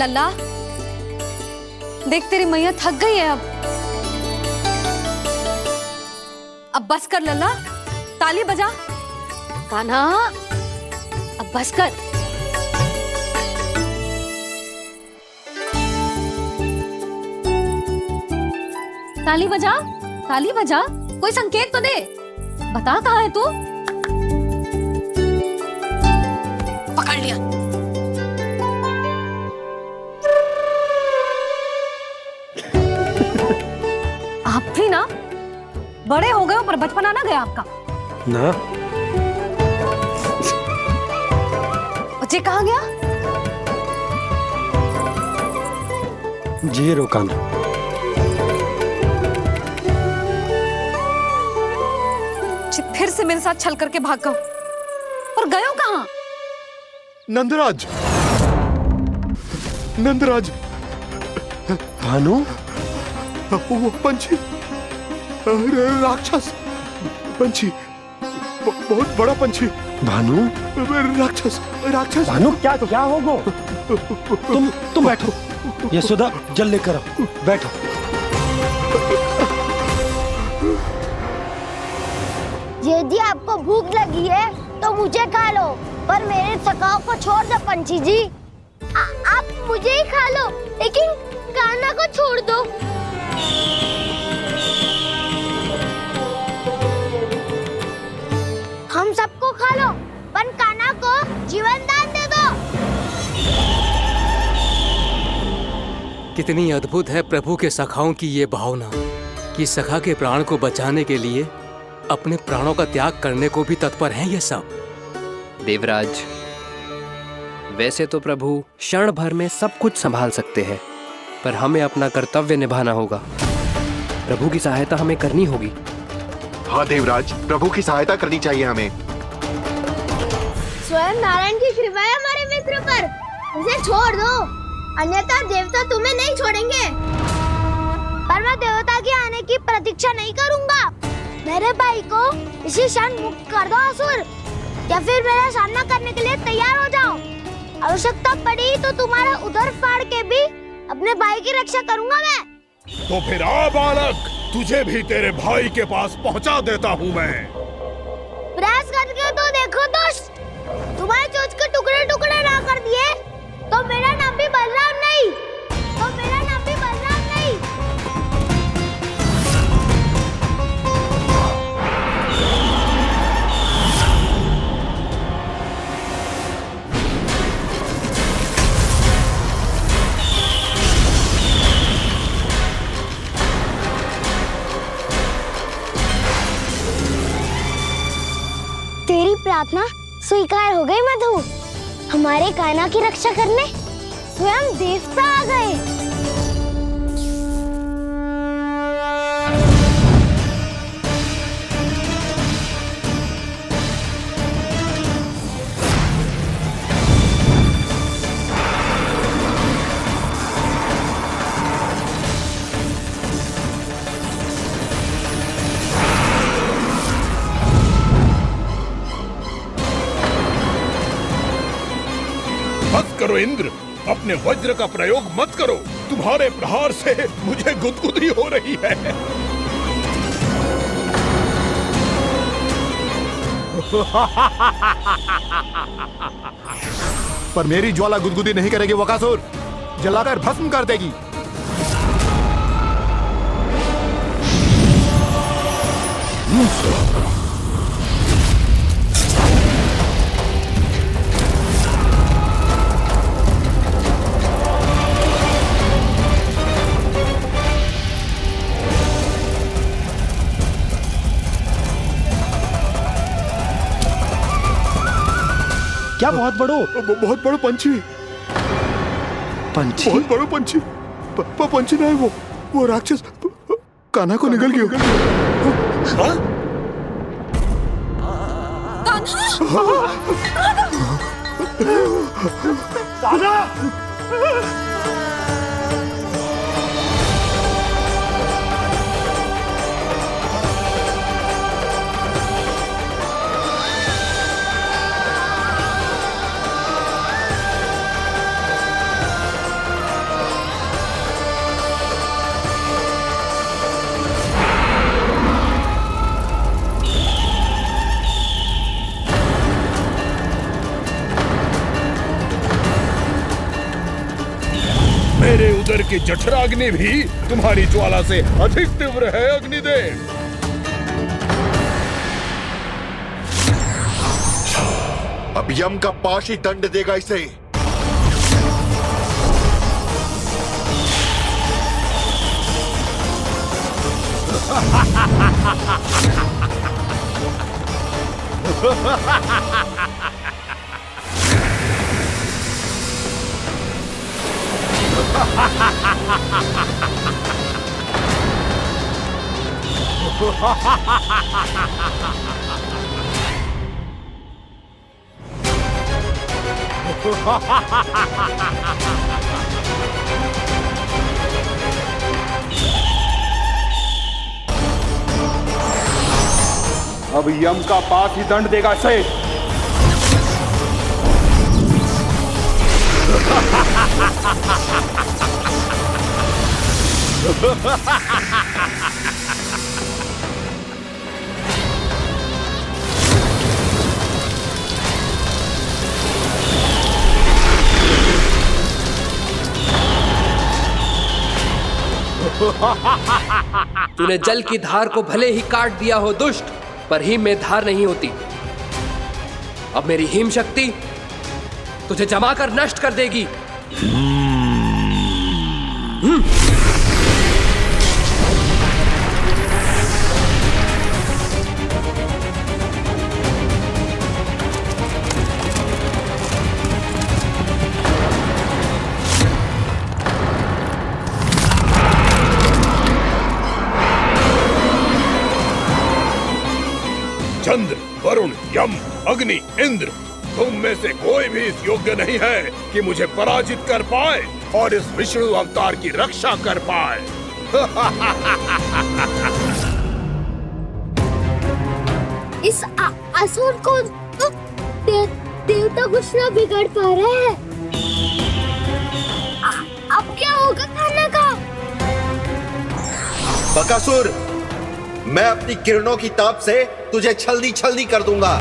Speaker 9: लल्ला, देख तेरी मैया थक गई है अब बस कर लल्ला, ताली बजा। कान्हा, अब बस कर। ताली बजा, ताली बजा, कोई संकेत तो दे, बता कहाँ है तू? पकड़ लिया। आप भी ना बड़े हो गए हो, पर बचपना ना गया आपका
Speaker 5: ना।
Speaker 9: बच्चे कहाँ गया?
Speaker 5: जी रोकाना।
Speaker 9: फिर से मेरे साथ छल करके भाग गए, और गए हो कहाँ?
Speaker 11: नंदराज, नंदराज।
Speaker 5: भानु,
Speaker 11: वो पंछी, राक्षस पंछी, बहुत बड़ा पंछी।
Speaker 5: भानु,
Speaker 11: राक्षस, राक्षस।
Speaker 5: भानु, क्या क्या होगा? तुम बैठो, यशोदा जल लेकर आओ, बैठो।
Speaker 6: यदि आपको भूख लगी है तो मुझे खा लो, पर मेरे सखाओं को छोड़ दो पंछी जी। आप मुझे ही खा लो, लेकिन कान्हा को छोड़ दो। हम सबको खा लो, पर कान्हा को जीवन दान दे दो।
Speaker 12: कितनी अद्भुत है प्रभु के सखाओं की ये भावना कि सखा के प्राण को बचाने के लिए अपने प्राणों का त्याग करने को भी तत्पर हैं ये सब।
Speaker 13: देवराज, वैसे तो प्रभु क्षण भर में सब कुछ संभाल सकते हैं, पर हमें अपना कर्तव्य निभाना होगा। प्रभु की सहायता हमें करनी होगी।
Speaker 8: हाँ देवराज, प्रभु की सहायता करनी चाहिए हमें।
Speaker 6: स्वयं नारायण की कृपा है हमारे मित्र पर, उसे छोड़ दो, अन्यथा देवता तुम्हें नहीं छोड़ेंगे। पर मैं देवता के आने की प्रतीक्षा नहीं करूंगा। मेरे भाई को इसी क्षण मुक्त कर दो असुर, या फिर मेरा सामना करने के लिए तैयार हो जाओ। आवश्यकता पड़ी तो तुम्हारा उदर फाड़ के भी अपने भाई की रक्षा करूंगा मैं।
Speaker 11: तो फिर आ बालक, तुझे भी तेरे भाई के पास पहुंचा देता हूँ मैं।
Speaker 6: प्रयास करके तो देखो दोस्त, तुम्हारे चोंच के टुकड़े टुकड़े ना कर दिए तो मेरा नाम भी बलराम नहीं, तो मेरा नाम भी बलराम नहीं। तेरी प्रार्थना स्वीकार हो गई मधु। हमारे कान्हा की रक्षा करने स्वयं देवता आ गए।
Speaker 11: मत करो इंद्र, अपने वज्र का प्रयोग मत करो। तुम्हारे प्रहार से मुझे गुदगुदी हो रही है।
Speaker 14: पर मेरी ज्वाला गुदगुदी नहीं करेगी वकासुर, जलाकर भस्म कर देगी।
Speaker 5: क्या बहुत बड़ो?
Speaker 11: बहुत बड़ा पंछी।
Speaker 5: पंछी?
Speaker 11: बहुत बड़ा पंछी। पंछी नहीं, वो राक्षस कान्हा को निगल गया। हाँ?
Speaker 5: कान्हा!
Speaker 11: समुद्र की जठराग्नि भी तुम्हारी ज्वाला से अधिक तीव्र है अग्निदेव।
Speaker 14: अब यम का पाश ही दंड देगा इसे।
Speaker 10: अब यम का पास ही दंड देगा इसे।
Speaker 13: तूने जल की धार को भले ही काट दिया हो दुष्ट, पर हिम में धार नहीं होती। अब मेरी हिम शक्ति तुझे जमा कर नष्ट कर देगी।
Speaker 11: चंद्र, वरुण, यम, अग्नि, इंद्र, तुम में से कोई भी इस योग्य नहीं है कि मुझे पराजित कर पाए और इस विष्णु अवतार की रक्षा कर पाए।
Speaker 6: इस असुर को देवता कुछ ना बिगाड़ पा रहे हैं। अब क्या होगा खाने का?
Speaker 15: बकासुर, मैं अपनी किरणों की ताप से तुझे छलनी छलनी कर दूंगा।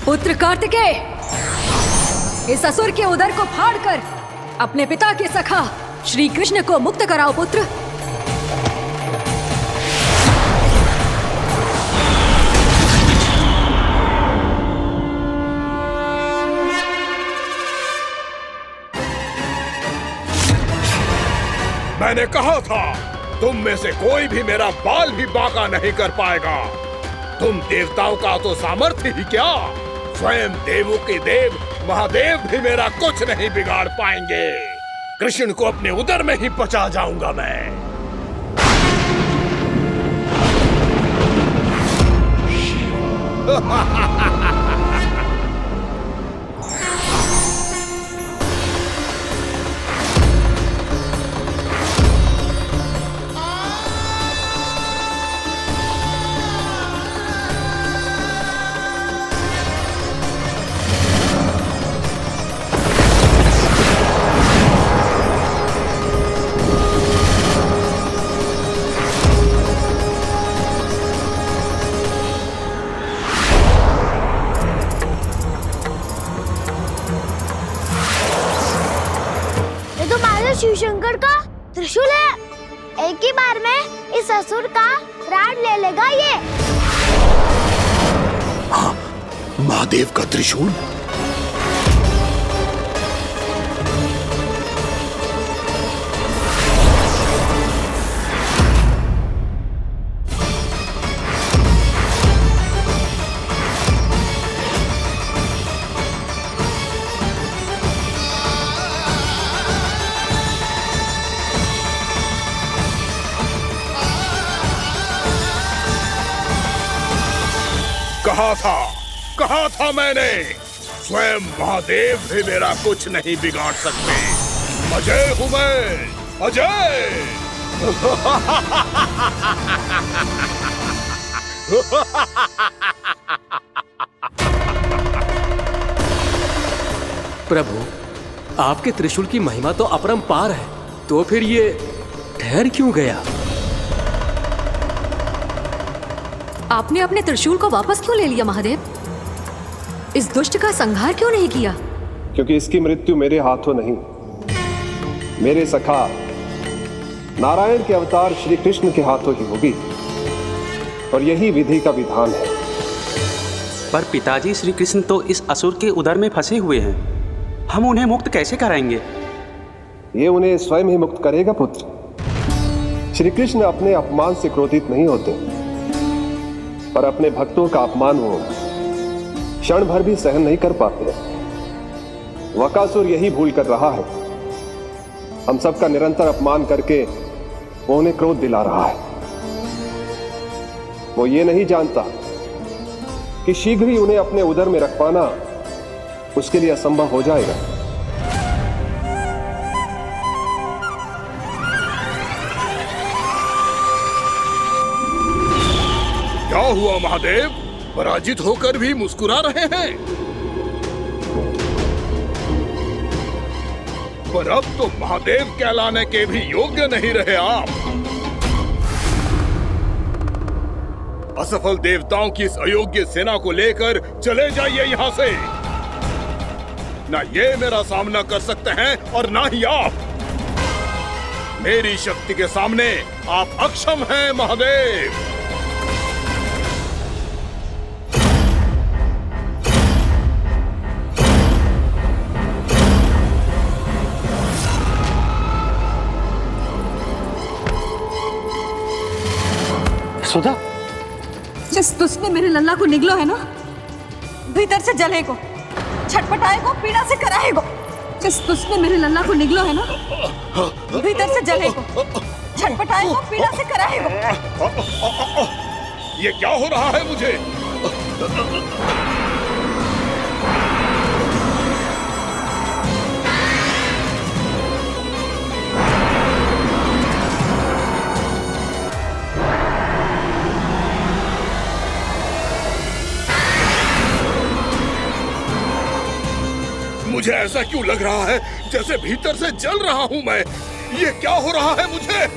Speaker 16: पुत्र कार्तिकेय, इस असुर के उदर को फाड़कर अपने पिता के सखा श्री कृष्ण को मुक्त कराओ पुत्र।
Speaker 11: मैंने कहा था, तुम में से कोई भी मेरा बाल भी बांका नहीं कर पाएगा। तुम देवताओं का तो सामर्थ्य ही क्या, स्वयं देवों के देव महादेव भी मेरा कुछ नहीं बिगाड़ पाएंगे। कृष्ण को अपने उदर में ही पचा जाऊंगा मैं।
Speaker 6: शिव शंकर का त्रिशूल है। एक ही बार में इस असुर का प्राण ले लेगा ये।
Speaker 11: हाँ, महादेव का त्रिशूल। कहा था मैंने, स्वयं महादेव भी मेरा कुछ नहीं बिगाड़ सकते। अजय हूं मैं, अजय।
Speaker 12: प्रभु, आपके त्रिशूल की महिमा तो अपरंपार है, तो फिर ये ठहर क्यों गया?
Speaker 16: आपने अपने त्रिशूल को वापस क्यों ले लिया महादेव? इस दुष्ट का संहार क्यों नहीं किया?
Speaker 17: क्योंकि इसकी मृत्यु मेरे हाथों नहीं, मेरे सखा नारायण के अवतार श्री कृष्ण के हाथों ही होगी, और यही विधि का विधान है।
Speaker 18: पर पिताजी, श्री कृष्ण तो इस असुर के उदर में फंसे हुए हैं, हम उन्हें मुक्त कैसे कराएंगे?
Speaker 17: ये उन्हें स्वयं ही मुक्त करेगा पुत्र। श्री कृष्ण अपने अपमान से क्रोधित नहीं होते, पर अपने भक्तों का अपमान वो क्षण भर भी सहन नहीं कर पाते। वकासुर यही भूल कर रहा है, हम सबका निरंतर अपमान करके वो उन्हें क्रोध दिला रहा है। वो ये नहीं जानता कि शीघ्र ही उन्हें अपने उदर में रख पाना उसके लिए असंभव हो जाएगा।
Speaker 11: क्या हुआ महादेव, पराजित होकर भी मुस्कुरा रहे हैं? पर अब तो महादेव कहलाने के भी योग्य नहीं रहे आप। असफल देवताओं की इस अयोग्य सेना को लेकर चले जाइए यहाँ से। ना ये मेरा सामना कर सकते हैं और ना ही आप। मेरी शक्ति के सामने आप अक्षम हैं महादेव।
Speaker 5: सुधा,
Speaker 16: जिस दुष्ट ने मेरे लल्ला को निगलो है ना, भीतर से जलेगो, छटपटाएगो, पीड़ा से कराएगो। जिस दुष्ट ने मेरे लल्ला को निगलो है ना, भीतर से जलेगो, छटपटाएगो, पीड़ा से कराएगो।
Speaker 11: ये क्या हो रहा है मुझे? मुझे ऐसा क्यों लग रहा है जैसे भीतर से जल रहा हूं मैं? ये क्या हो रहा है मुझे?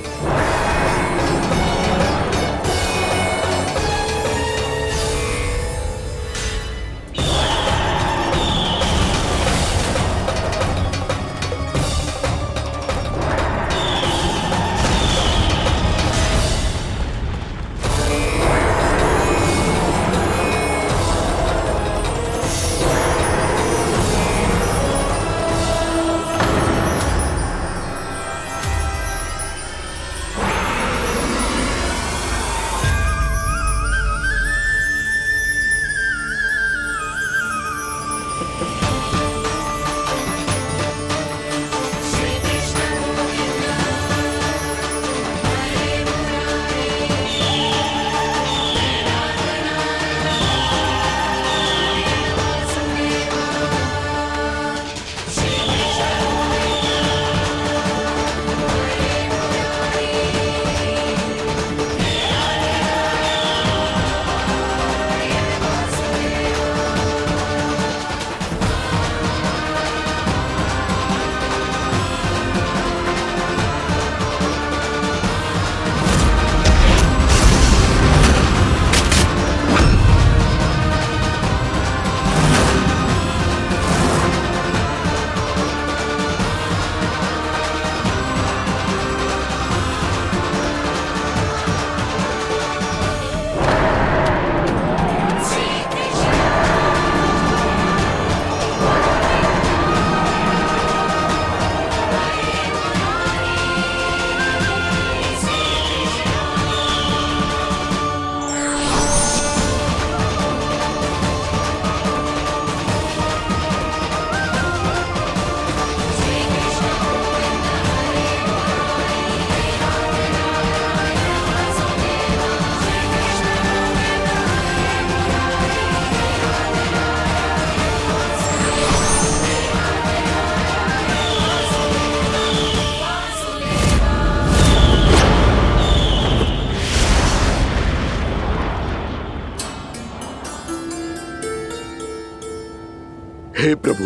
Speaker 11: हे प्रभु,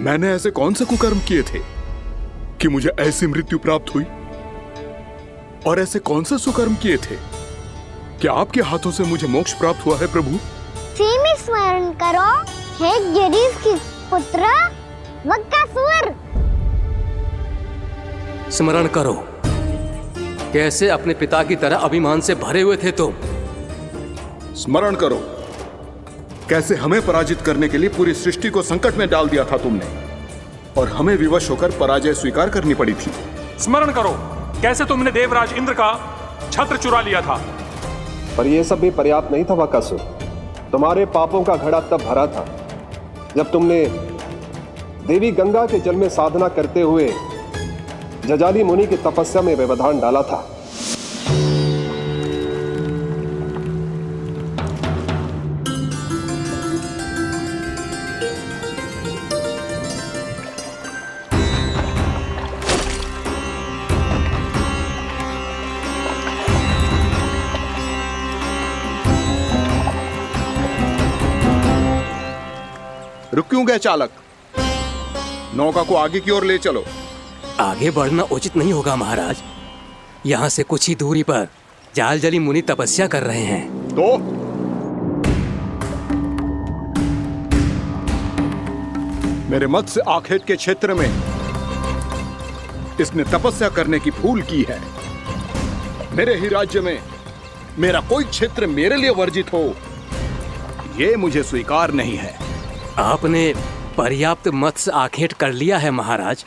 Speaker 11: मैंने ऐसे कौन से कुकर्म किए थे कि मुझे ऐसी मृत्यु प्राप्त हुई? और ऐसे कौन से सुकर्म किए थे कि आपके हाथों से मुझे मोक्ष प्राप्त हुआ है प्रभु?
Speaker 6: में स्मरण करो, हे जरीफ की पुत्र वक्कासुर।
Speaker 12: स्मरण करो, कैसे अपने पिता की तरह अभिमान से भरे हुए थे तुम।
Speaker 11: स्मरण करो, कैसे हमें पराजित करने के लिए पूरी सृष्टि को संकट में डाल दिया था तुमने, और हमें विवश होकर पराजय स्वीकार करनी पड़ी थी।
Speaker 19: स्मरण करो, कैसे तुमने देवराज इंद्र का छत्र चुरा लिया था।
Speaker 17: पर यह सब भी पर्याप्त नहीं था वकासुर। तुम्हारे पापों का घड़ा तब भरा था जब तुमने देवी गंगा के जल में साधना करते हुए जजाली मुनि की तपस्या में व्यवधान डाला था।
Speaker 11: रुक क्यों गए चालक? नौका को आगे की ओर ले चलो।
Speaker 12: आगे बढ़ना उचित नहीं होगा महाराज। यहाँ से कुछ ही दूरी पर जालजली मुनि तपस्या कर रहे हैं।
Speaker 11: तो मेरे मत्स्य आखेट के क्षेत्र में इसने तपस्या करने की भूल की है। मेरे ही राज्य में मेरा कोई क्षेत्र मेरे लिए वर्जित हो, यह मुझे स्वीकार नहीं है।
Speaker 12: आपने पर्याप्त मत्स्य आखेट कर लिया है महाराज।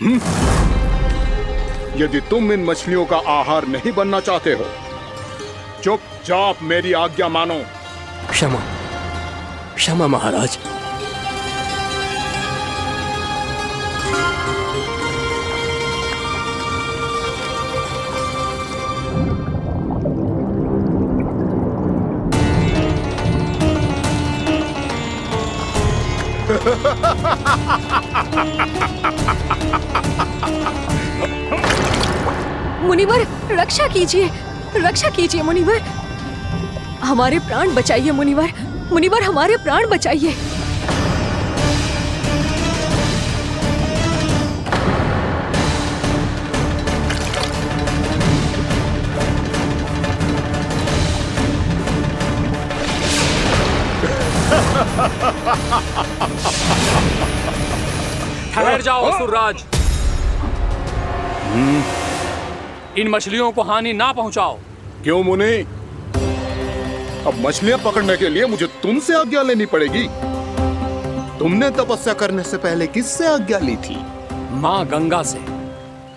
Speaker 11: यदि तुम इन मछलियों का आहार नहीं बनना चाहते हो, चुपचाप मेरी आज्ञा मानो।
Speaker 12: क्षमा, क्षमा महाराज।
Speaker 16: मुनिवर, रक्षा कीजिए, रक्षा कीजिए मुनिवर, हमारे प्राण बचाइए मुनिवर, मुनिवर हमारे प्राण बचाइए।
Speaker 19: ठहर जाओ असुरराज, इन मछलियों को हानि ना पहुंचाओ।
Speaker 11: क्यों मुनि? अब मछलियां पकड़ने के लिए मुझे तुमसे आज्ञा लेनी पड़ेगी। तुमने तपस्या करने से पहले किससे आज्ञा ली थी?
Speaker 19: मां गंगा से,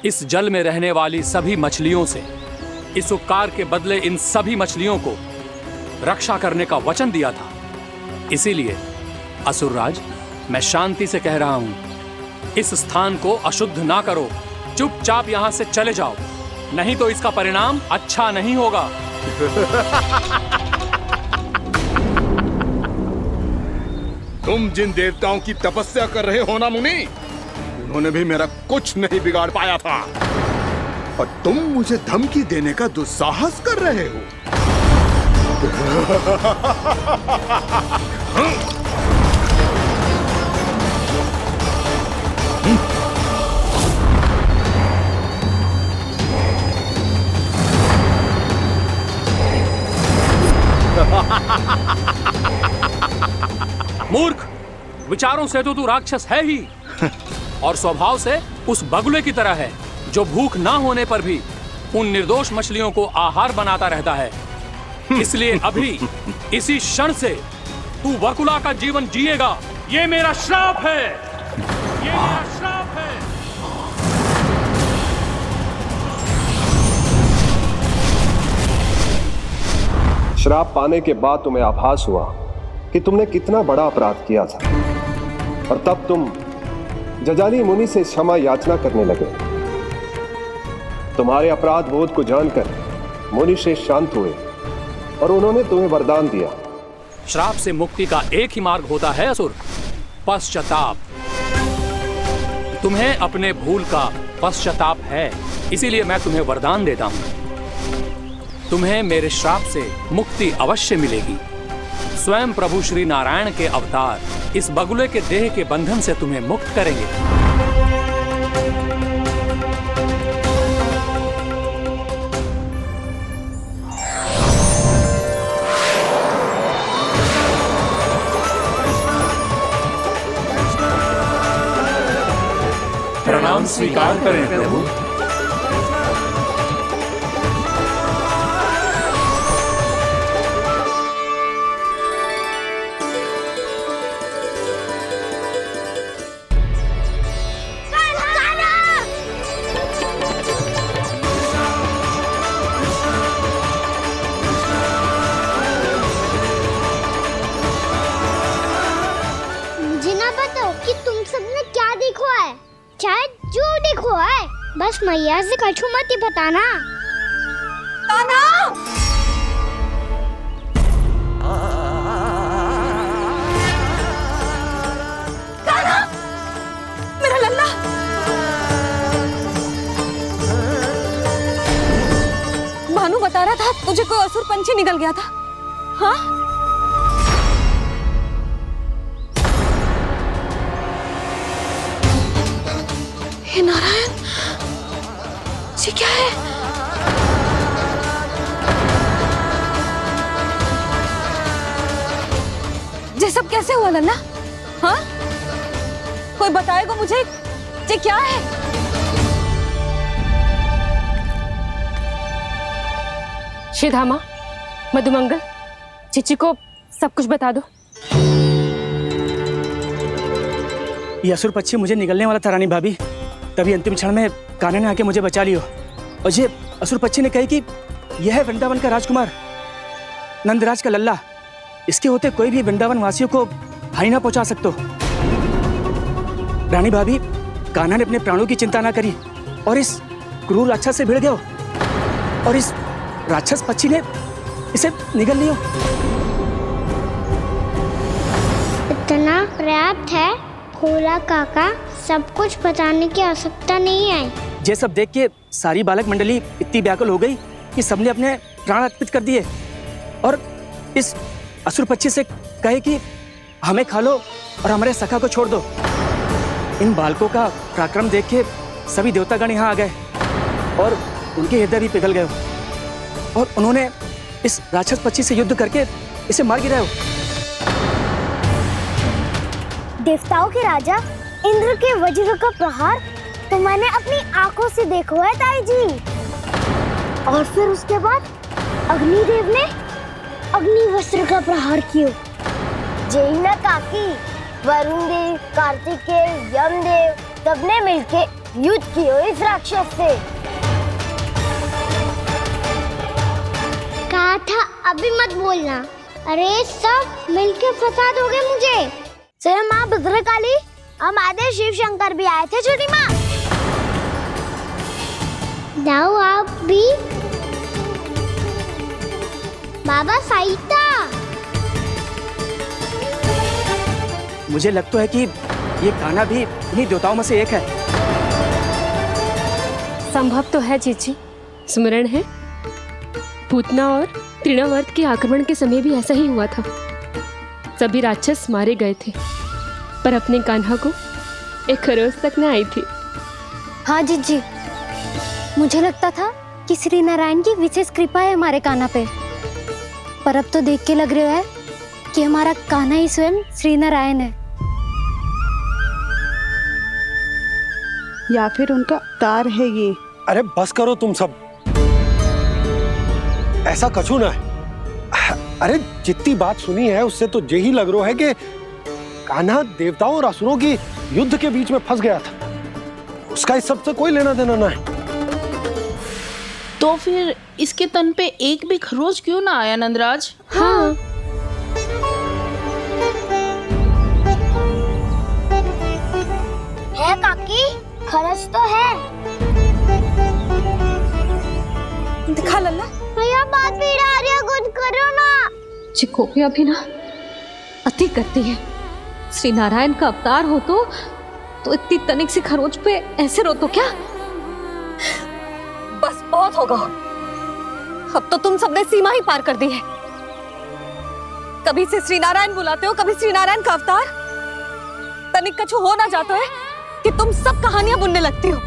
Speaker 19: इस जल में रहने वाली सभी मछलियों से। इस उपकार के बदले इन सभी मछलियों को रक्षा करने का वचन दिया था। इसीलिए असुरराज, मैं शांति से कह रहा हूं, इस स्थान को अशुद्ध ना करो। चुपचाप यहां से चले जाओ, नहीं तो इसका परिणाम अच्छा नहीं होगा।
Speaker 11: तुम जिन देवताओं की तपस्या कर रहे हो ना मुनि, उन्होंने भी मेरा कुछ नहीं बिगाड़ पाया था, और तुम मुझे धमकी देने का दुस्साहस कर रहे हो।
Speaker 19: मूर्ख, विचारों से तो तू राक्षस है ही, और स्वभाव से उस बगुले की तरह है जो भूख ना होने पर भी उन निर्दोष मछलियों को आहार बनाता रहता है। इसलिए अभी इसी क्षण से तू वकुला का जीवन जिएगा। ये मेरा श्राप है, ये मेरा श्राप है।
Speaker 17: श्राप पाने के बाद तुम्हें आभास हुआ कि तुमने कितना बड़ा अपराध किया था, और तब तुम जजाली मुनि से क्षमा याचना करने लगे। तुम्हारे अपराध बोध को जानकर मुनि श्रेष्ठ शांत हुए और उन्होंने तुम्हें वरदान दिया।
Speaker 19: श्राप से मुक्ति का एक ही मार्ग होता है असुर, पश्चाताप। तुम्हें अपने भूल का पश्चाताप है, इसीलिए मैं तुम्हें वरदान देता हूं। तुम्हें मेरे श्राप से मुक्ति अवश्य मिलेगी। स्वयं प्रभु श्री नारायण के अवतार इस बगुले के देह के बंधन से तुम्हें मुक्त करेंगे।
Speaker 12: प्रणाम स्वीकार करें प्रभु।
Speaker 6: मुझे ना बताओ कि तुम सबने क्या देखा है, चाहे जो देखो है, बस मैया से कछु मत ही बताना।
Speaker 16: कान्हा! कान्हा! मेरा लल्ला! भानु बता रहा था तुझे कोई असुर पंछी निकल गया था। हाँ? हे नारायण, ये क्या है? ये सब कैसे हुआ लल्ला? हाँ? कोई बताएगा मुझे ये क्या है?
Speaker 20: श्रीधामा, मधुमंगल, चिची को सब कुछ बता दो।
Speaker 21: ये असुर पक्षी मुझे निकलने वाला था रानी भाभी, तभी अंतिम क्षण में कान्हा ने आके मुझे बचा लियो। और ये असुर पक्षी ने कही कि यह है वृंदावन का राजकुमार, नंदराज का लल्ला। इसके होते कोई भी वृंदावन वासियों को हानि ना पहुंचा सकते। रानी भाभी, कान्हा ने अपने प्राणों की चिंता ना करी और इस क्रूर राक्षस से भिड़ गयो और इस राक्षस पक्षी ने इसे निगल लियो।
Speaker 6: इतना पर्याप्त है भोला काका, सब कुछ बताने की आवश्यकता नहीं है।
Speaker 21: ये सब देख के सारी बालक मंडली इतनी व्याकुल हो गई कि सबने अपने प्राण अर्पित कर दिए और इस असुर पक्षी से कहे कि हमें खा लो और हमारे सखा को छोड़ दो। इन बालकों का पराक्रम देख के सभी देवतागण यहाँ आ गए और उनके हृदय भी पिघल गए और उन्होंने इस राक्षस पक्षी से युद्ध करके इसे मार गिराया।
Speaker 6: देवताओं के राजा इंद्र के वज्र का प्रहार तो मैंने अपनी आंखों से देखा है ताई जी। और फिर उसके बाद अग्निदेव ने अग्निवस्त्र का प्रहार किया। जय न काकी, वरुण देव, कार्तिकेय, यमदेव सबने मिलके युद्ध किया इस राक्षस से। कहा था अभी मत बोलना। अरे सब मिलके फंसा दोगे मुझे। जय माँ भद्रकाली, हमारे शिव शंकर भी आए थे छोटी माँ। जाओ आप भी। बाबा साईता,
Speaker 21: मुझे लगता है कि ये कान्हा भी इन्हीं देवताओं में से एक है।
Speaker 20: संभव तो है चीची। स्मरण है, पूतना और तृणावर्त के आक्रमण के समय भी ऐसा ही हुआ था। सभी राक्षस मारे गए थे, पर अपने कान्हा को एक खरोच तक न आई थी।
Speaker 9: हाँ जीजी, मुझे लगता था कि श्री नारायण की विशेष कृपा है हमारे कान्हा पे, पर अब तो देख के लग रहा है कि हमारा कान्हा ही स्वयं श्री नारायण है।
Speaker 22: या फिर उनका अवतार है ये।
Speaker 5: अरे बस करो तुम सब, ऐसा कछु ना है। अरे जितनी बात सुनी है उससे तो यही लग रहा है कि कान्हा देवताओं और असुरों की युद्ध के बीच में फंस गया था। उसका इस सब से कोई लेना देना ना है।
Speaker 7: तो फिर इसके तन पे एक भी खरोच क्यों ना आया नंदराज?
Speaker 20: हाँ,
Speaker 6: है काकी, खरच तो है।
Speaker 16: दिखा लल्ला।
Speaker 6: भैया बात पीड़ा आ रही है, कुछ करो ना।
Speaker 1: चिकोपिया भी ना अति करती है। श्री नारायण का अवतार हो तो इतनी तनिक सी खरोच पे ऐसे रो तो क्या?
Speaker 16: बस बहुत होगा। अब तो तुम सबने सीमा ही पार कर दी है। कभी से श्री नारायण बुलाते हो, कभी श्री नारायण का अवतार। तनिक कछु हो ना जाता है कि तुम सब कहानियां बुनने लगती हो।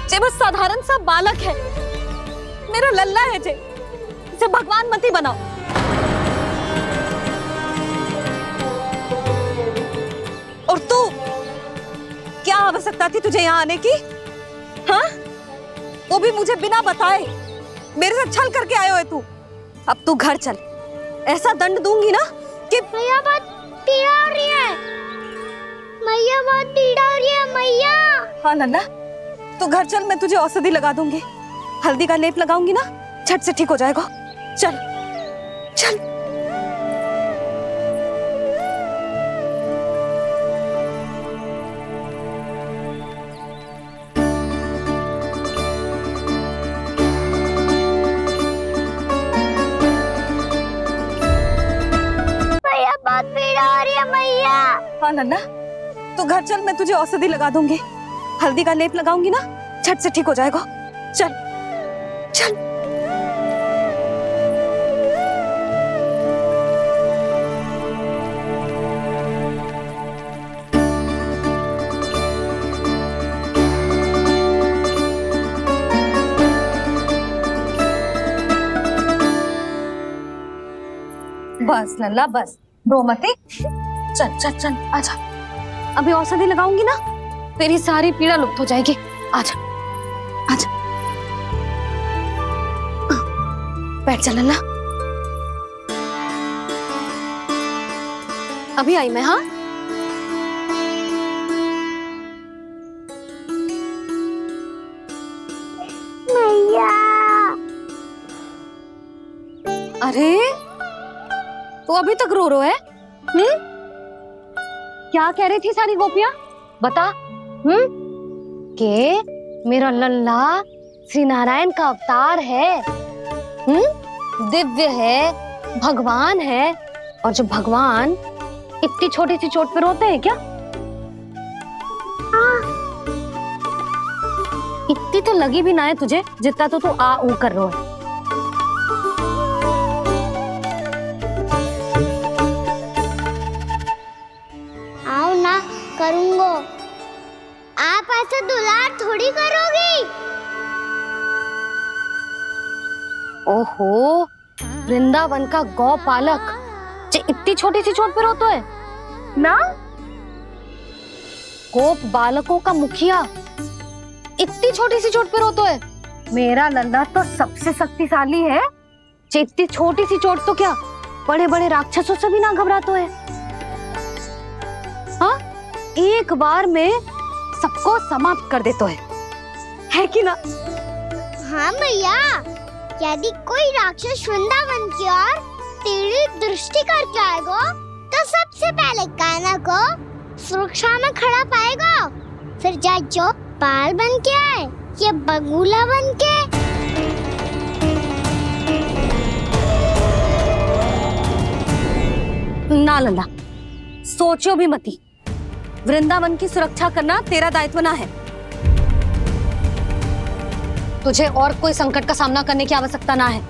Speaker 16: जे बस साधारण सा बालक है, मेरा लल्ला है जे, इसे भगवान मती बनाओ। और तू, क्या आवश्यकता थी तुझे यहाँ आने की? हाँ, वो भी मुझे बिना बताए। मेरे से छल करके आयो है तू। अब तू घर चल, ऐसा दंड दूंगी ना कि
Speaker 6: मैया बहुत पीड़ा हो रही है, मैया बहुत पीड़ा हो रही है मैया।
Speaker 16: हाँ लल्ला, तू घर चल, मैं तुझे औषधि लगा दूंगी, हल्दी का लेप लगाऊंगी ना, झट से ठीक हो जाएगा। चल चल।
Speaker 6: मैया बहुत पीड़ा हो रही है मैया।
Speaker 16: हाँ लल्ला, तू घर चल, मैं तुझे औषधि लगा दूंगी, हल्दी का लेप लगाऊंगी ना, झट से ठीक हो जाएगा। चल चल। बस लल्ला बस, रो मत। चल चल चल, आजा। अभी औषधि लगाऊंगी ना, तेरी सारी पीड़ा लुप्त हो जाएगी। आजा आजा, बैठ जा लल्ला। अभी आई मैं। हाँ,
Speaker 6: मैया।
Speaker 16: अरे तू अभी तक रो है? क्या कह रही थी सारी गोपियां? बता।
Speaker 9: के मेरा लल्ला श्री नारायण का अवतार है, दिव्य है, भगवान है। और जो भगवान इतनी छोटी सी चोट पे रोते हैं क्या? इतनी तो लगी भी ना है तुझे जितना तो तू आ ऊ कर रो है।
Speaker 6: आओ ना, करूंगो। आप ऐसे दुलार थोड़ी करोगी।
Speaker 9: ओहो, वृंदावन का गौपालक जो इतनी छोटी सी चोट पे रोता है ना? गोप बालकों का मुखिया इतनी छोटी सी चोट पे रोता है? मेरा लल्ला तो सबसे शक्तिशाली है, जो इतनी छोटी सी चोट तो क्या बड़े बड़े राक्षसों से भी ना घबराता है। हाँ, एक बार में सबको समाप्त कर देता है कि ना?
Speaker 6: हाँ मैया, यदि कोई राक्षस वृंदावन की ओर टेढ़ी दृष्टि करके आएगा तो सबसे पहले कान्हा को सुरक्षा में खड़ा पाएगा, फिर चाहे जो बाल बन के आए या बगुला बन के।
Speaker 9: ना लल्ला, सोचो भी मती। वृंदावन की सुरक्षा करना तेरा दायित्व ना है। तुझे और कोई संकट का सामना करने की आवश्यकता ना है।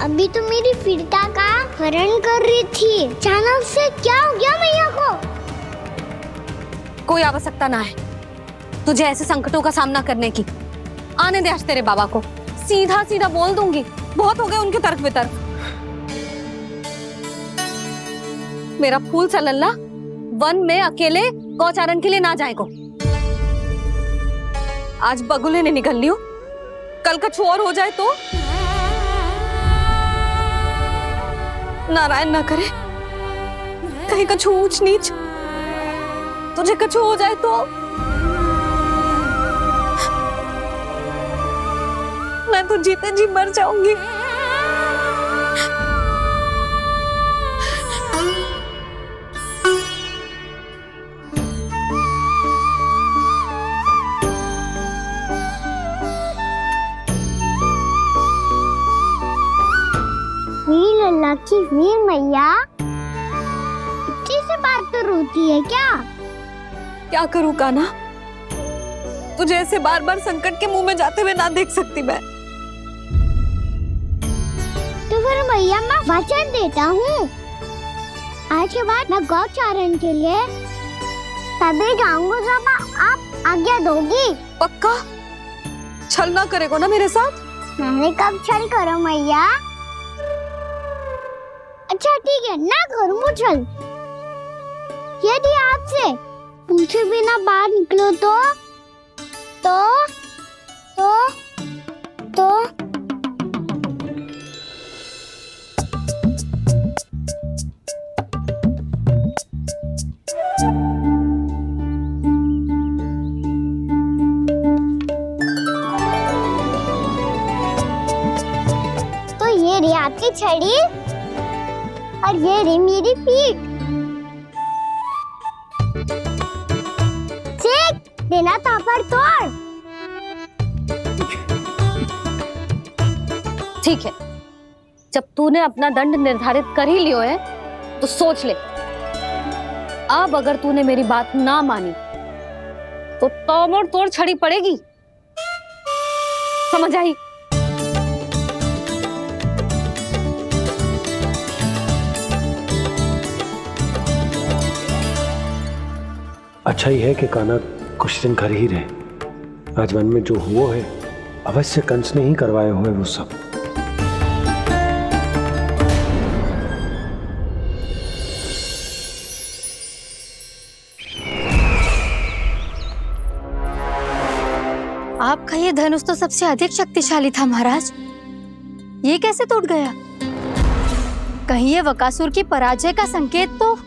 Speaker 6: अभी तो मेरी पीड़िता का हरण कर रही थी, अचानक से क्या हो गया मैया को?
Speaker 9: कोई आवश्यकता ना है तुझे ऐसे संकटों का सामना करने की। आने दे आज तेरे बाबा को, सीधा सीधा बोल दूंगी। बहुत हो गए उनके तर्क वितर्क। मेरा फूल सा लल्ला वन में अकेले गौचारण के लिए ना जाए को। आज बगुले ने निकल लियो, कल कछु और हो जाए तो? नारायण ना करे, कहीं कछु ऊंच नीच तुझे कछु हो जाए तो? मैं तो जीते जी मर जाऊंगी।
Speaker 6: वीर लल्ला की वीर मैया इतनी से बार तो रोती है क्या?
Speaker 16: क्या करूं कान्हा, तुझे ऐसे बार बार संकट के मुंह में जाते हुए ना देख सकती मैं।
Speaker 6: तो फिर मैया मैं वचन देता हूँ, आज के बाद मैं गौचारण के लिए तभी जाऊंगा जब आप आज्ञा दोगी।
Speaker 16: पक्का छल ना करेगा ना मेरे साथ?
Speaker 6: मैंने कब छल करो मैया? अच्छा ठीक है, ना करूँ छल। यदि आपसे पूछे बिना बाहर निकलो तो ये रही आपकी छड़ी और ये रही मेरी पीठ। सेक देना तापर तोड़।
Speaker 9: ठीक है, जब तूने अपना दंड निर्धारित कर ही लियो है तो सोच ले, अब अगर तूने मेरी बात ना मानी तो तोड़ तोड़ छड़ी पड़ेगी, समझ आई?
Speaker 5: अच्छा ही है कि कान्हा कुछ दिन घर ही रहे। आज वन में जो हुआ है अवश्य कंस ने ही करवाए हुए वो सब।
Speaker 9: आपका ये धनुष तो सबसे अधिक शक्तिशाली था महाराज, ये कैसे टूट गया? कहीं ये वकासुर की पराजय का संकेत तो?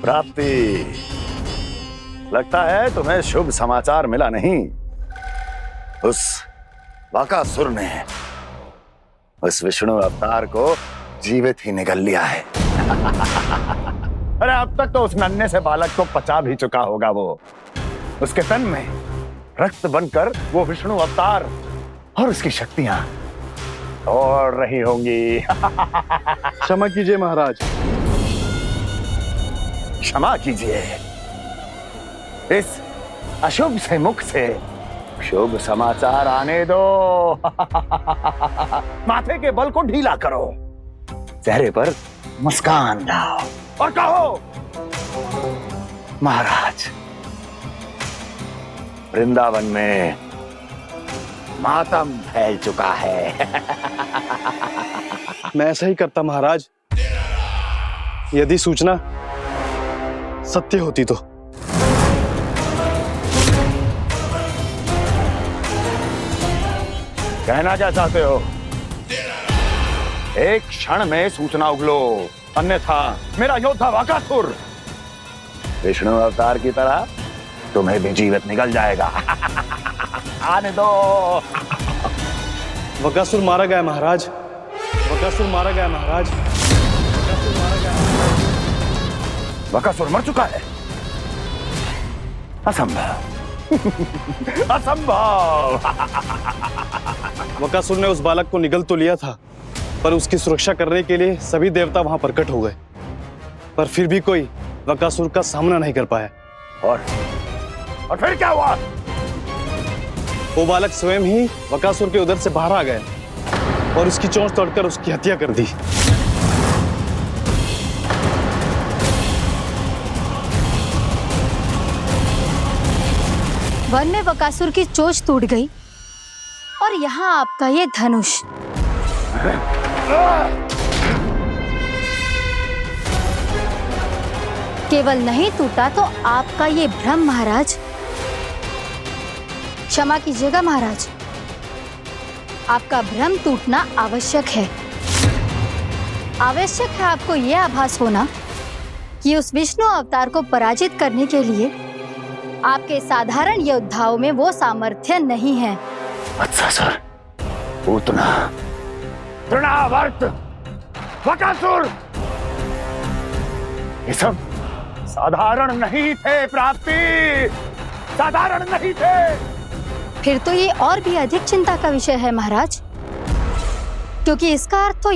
Speaker 2: प्राप्ति, लगता है तुम्हें शुभ समाचार मिला नहीं। उस वकासुर ने उस विष्णु अवतार को जीवित ही निगल लिया है। अरे अब तक तो उस नन्हे से बालक को पचा भी चुका होगा वो। उसके तन में रक्त बनकर वो विष्णु अवतार और उसकी शक्तियां दौड़ रही होंगी।
Speaker 14: क्षमा कीजिए महाराज।
Speaker 2: क्षमा कीजिए, इस अशुभ से मुख से शुभ समाचार आने दो। माथे के बल को ढीला करो, चेहरे पर मुस्कान लाओ और कहो, महाराज, वृंदावन में मातम फैल चुका है।
Speaker 14: मैं ऐसा ही करता महाराज, यदि सूचना सत्य होती तो।
Speaker 2: कहना क्या चाहते हो? एक क्षण में सूचना उगलो, अन्यथा मेरा योद्धा वकासुर विष्णु अवतार की तरह तुम्हें भी जीवित निकल जाएगा। आने दो।
Speaker 14: वकासुर मारा गया महाराज, वकासुर मारा गया महाराज, वकासुर मारा गया।
Speaker 2: वकासुर मर चुका है? असंभव। असंभव।
Speaker 14: वकासुर ने उस बालक को निगल तो लिया था, पर उसकी सुरक्षा करने के लिए सभी देवता वहां प्रकट हो गए, पर फिर भी कोई वकासुर का सामना नहीं कर पाया।
Speaker 2: और फिर क्या हुआ?
Speaker 14: वो बालक स्वयं ही वकासुर के उदर से बाहर आ गया और उसकी चोंच तोड़कर उसकी हत्या कर दी।
Speaker 9: वन में वकासुर की चोंच टूट गई और यहाँ आपका ये धनुष। केवल नहीं टूटा तो आपका ये भ्रम महाराज। क्षमा कीजिएगा महाराज, आपका भ्रम टूटना आवश्यक है। आवश्यक है आपको यह आभास होना कि उस विष्णु अवतार को पराजित करने के लिए आपके साधारण योद्धाओं में वो सामर्थ्य नहीं है।
Speaker 2: वत्सासुर, पूतना, तृणावर्त, वकासुर, ये सब साधारण नहीं थे प्राप्ति, साधारण नहीं थे।
Speaker 9: फिर तो ये और भी अधिक चिंता का विषय है महाराज, क्योंकि इसका अर्थ तो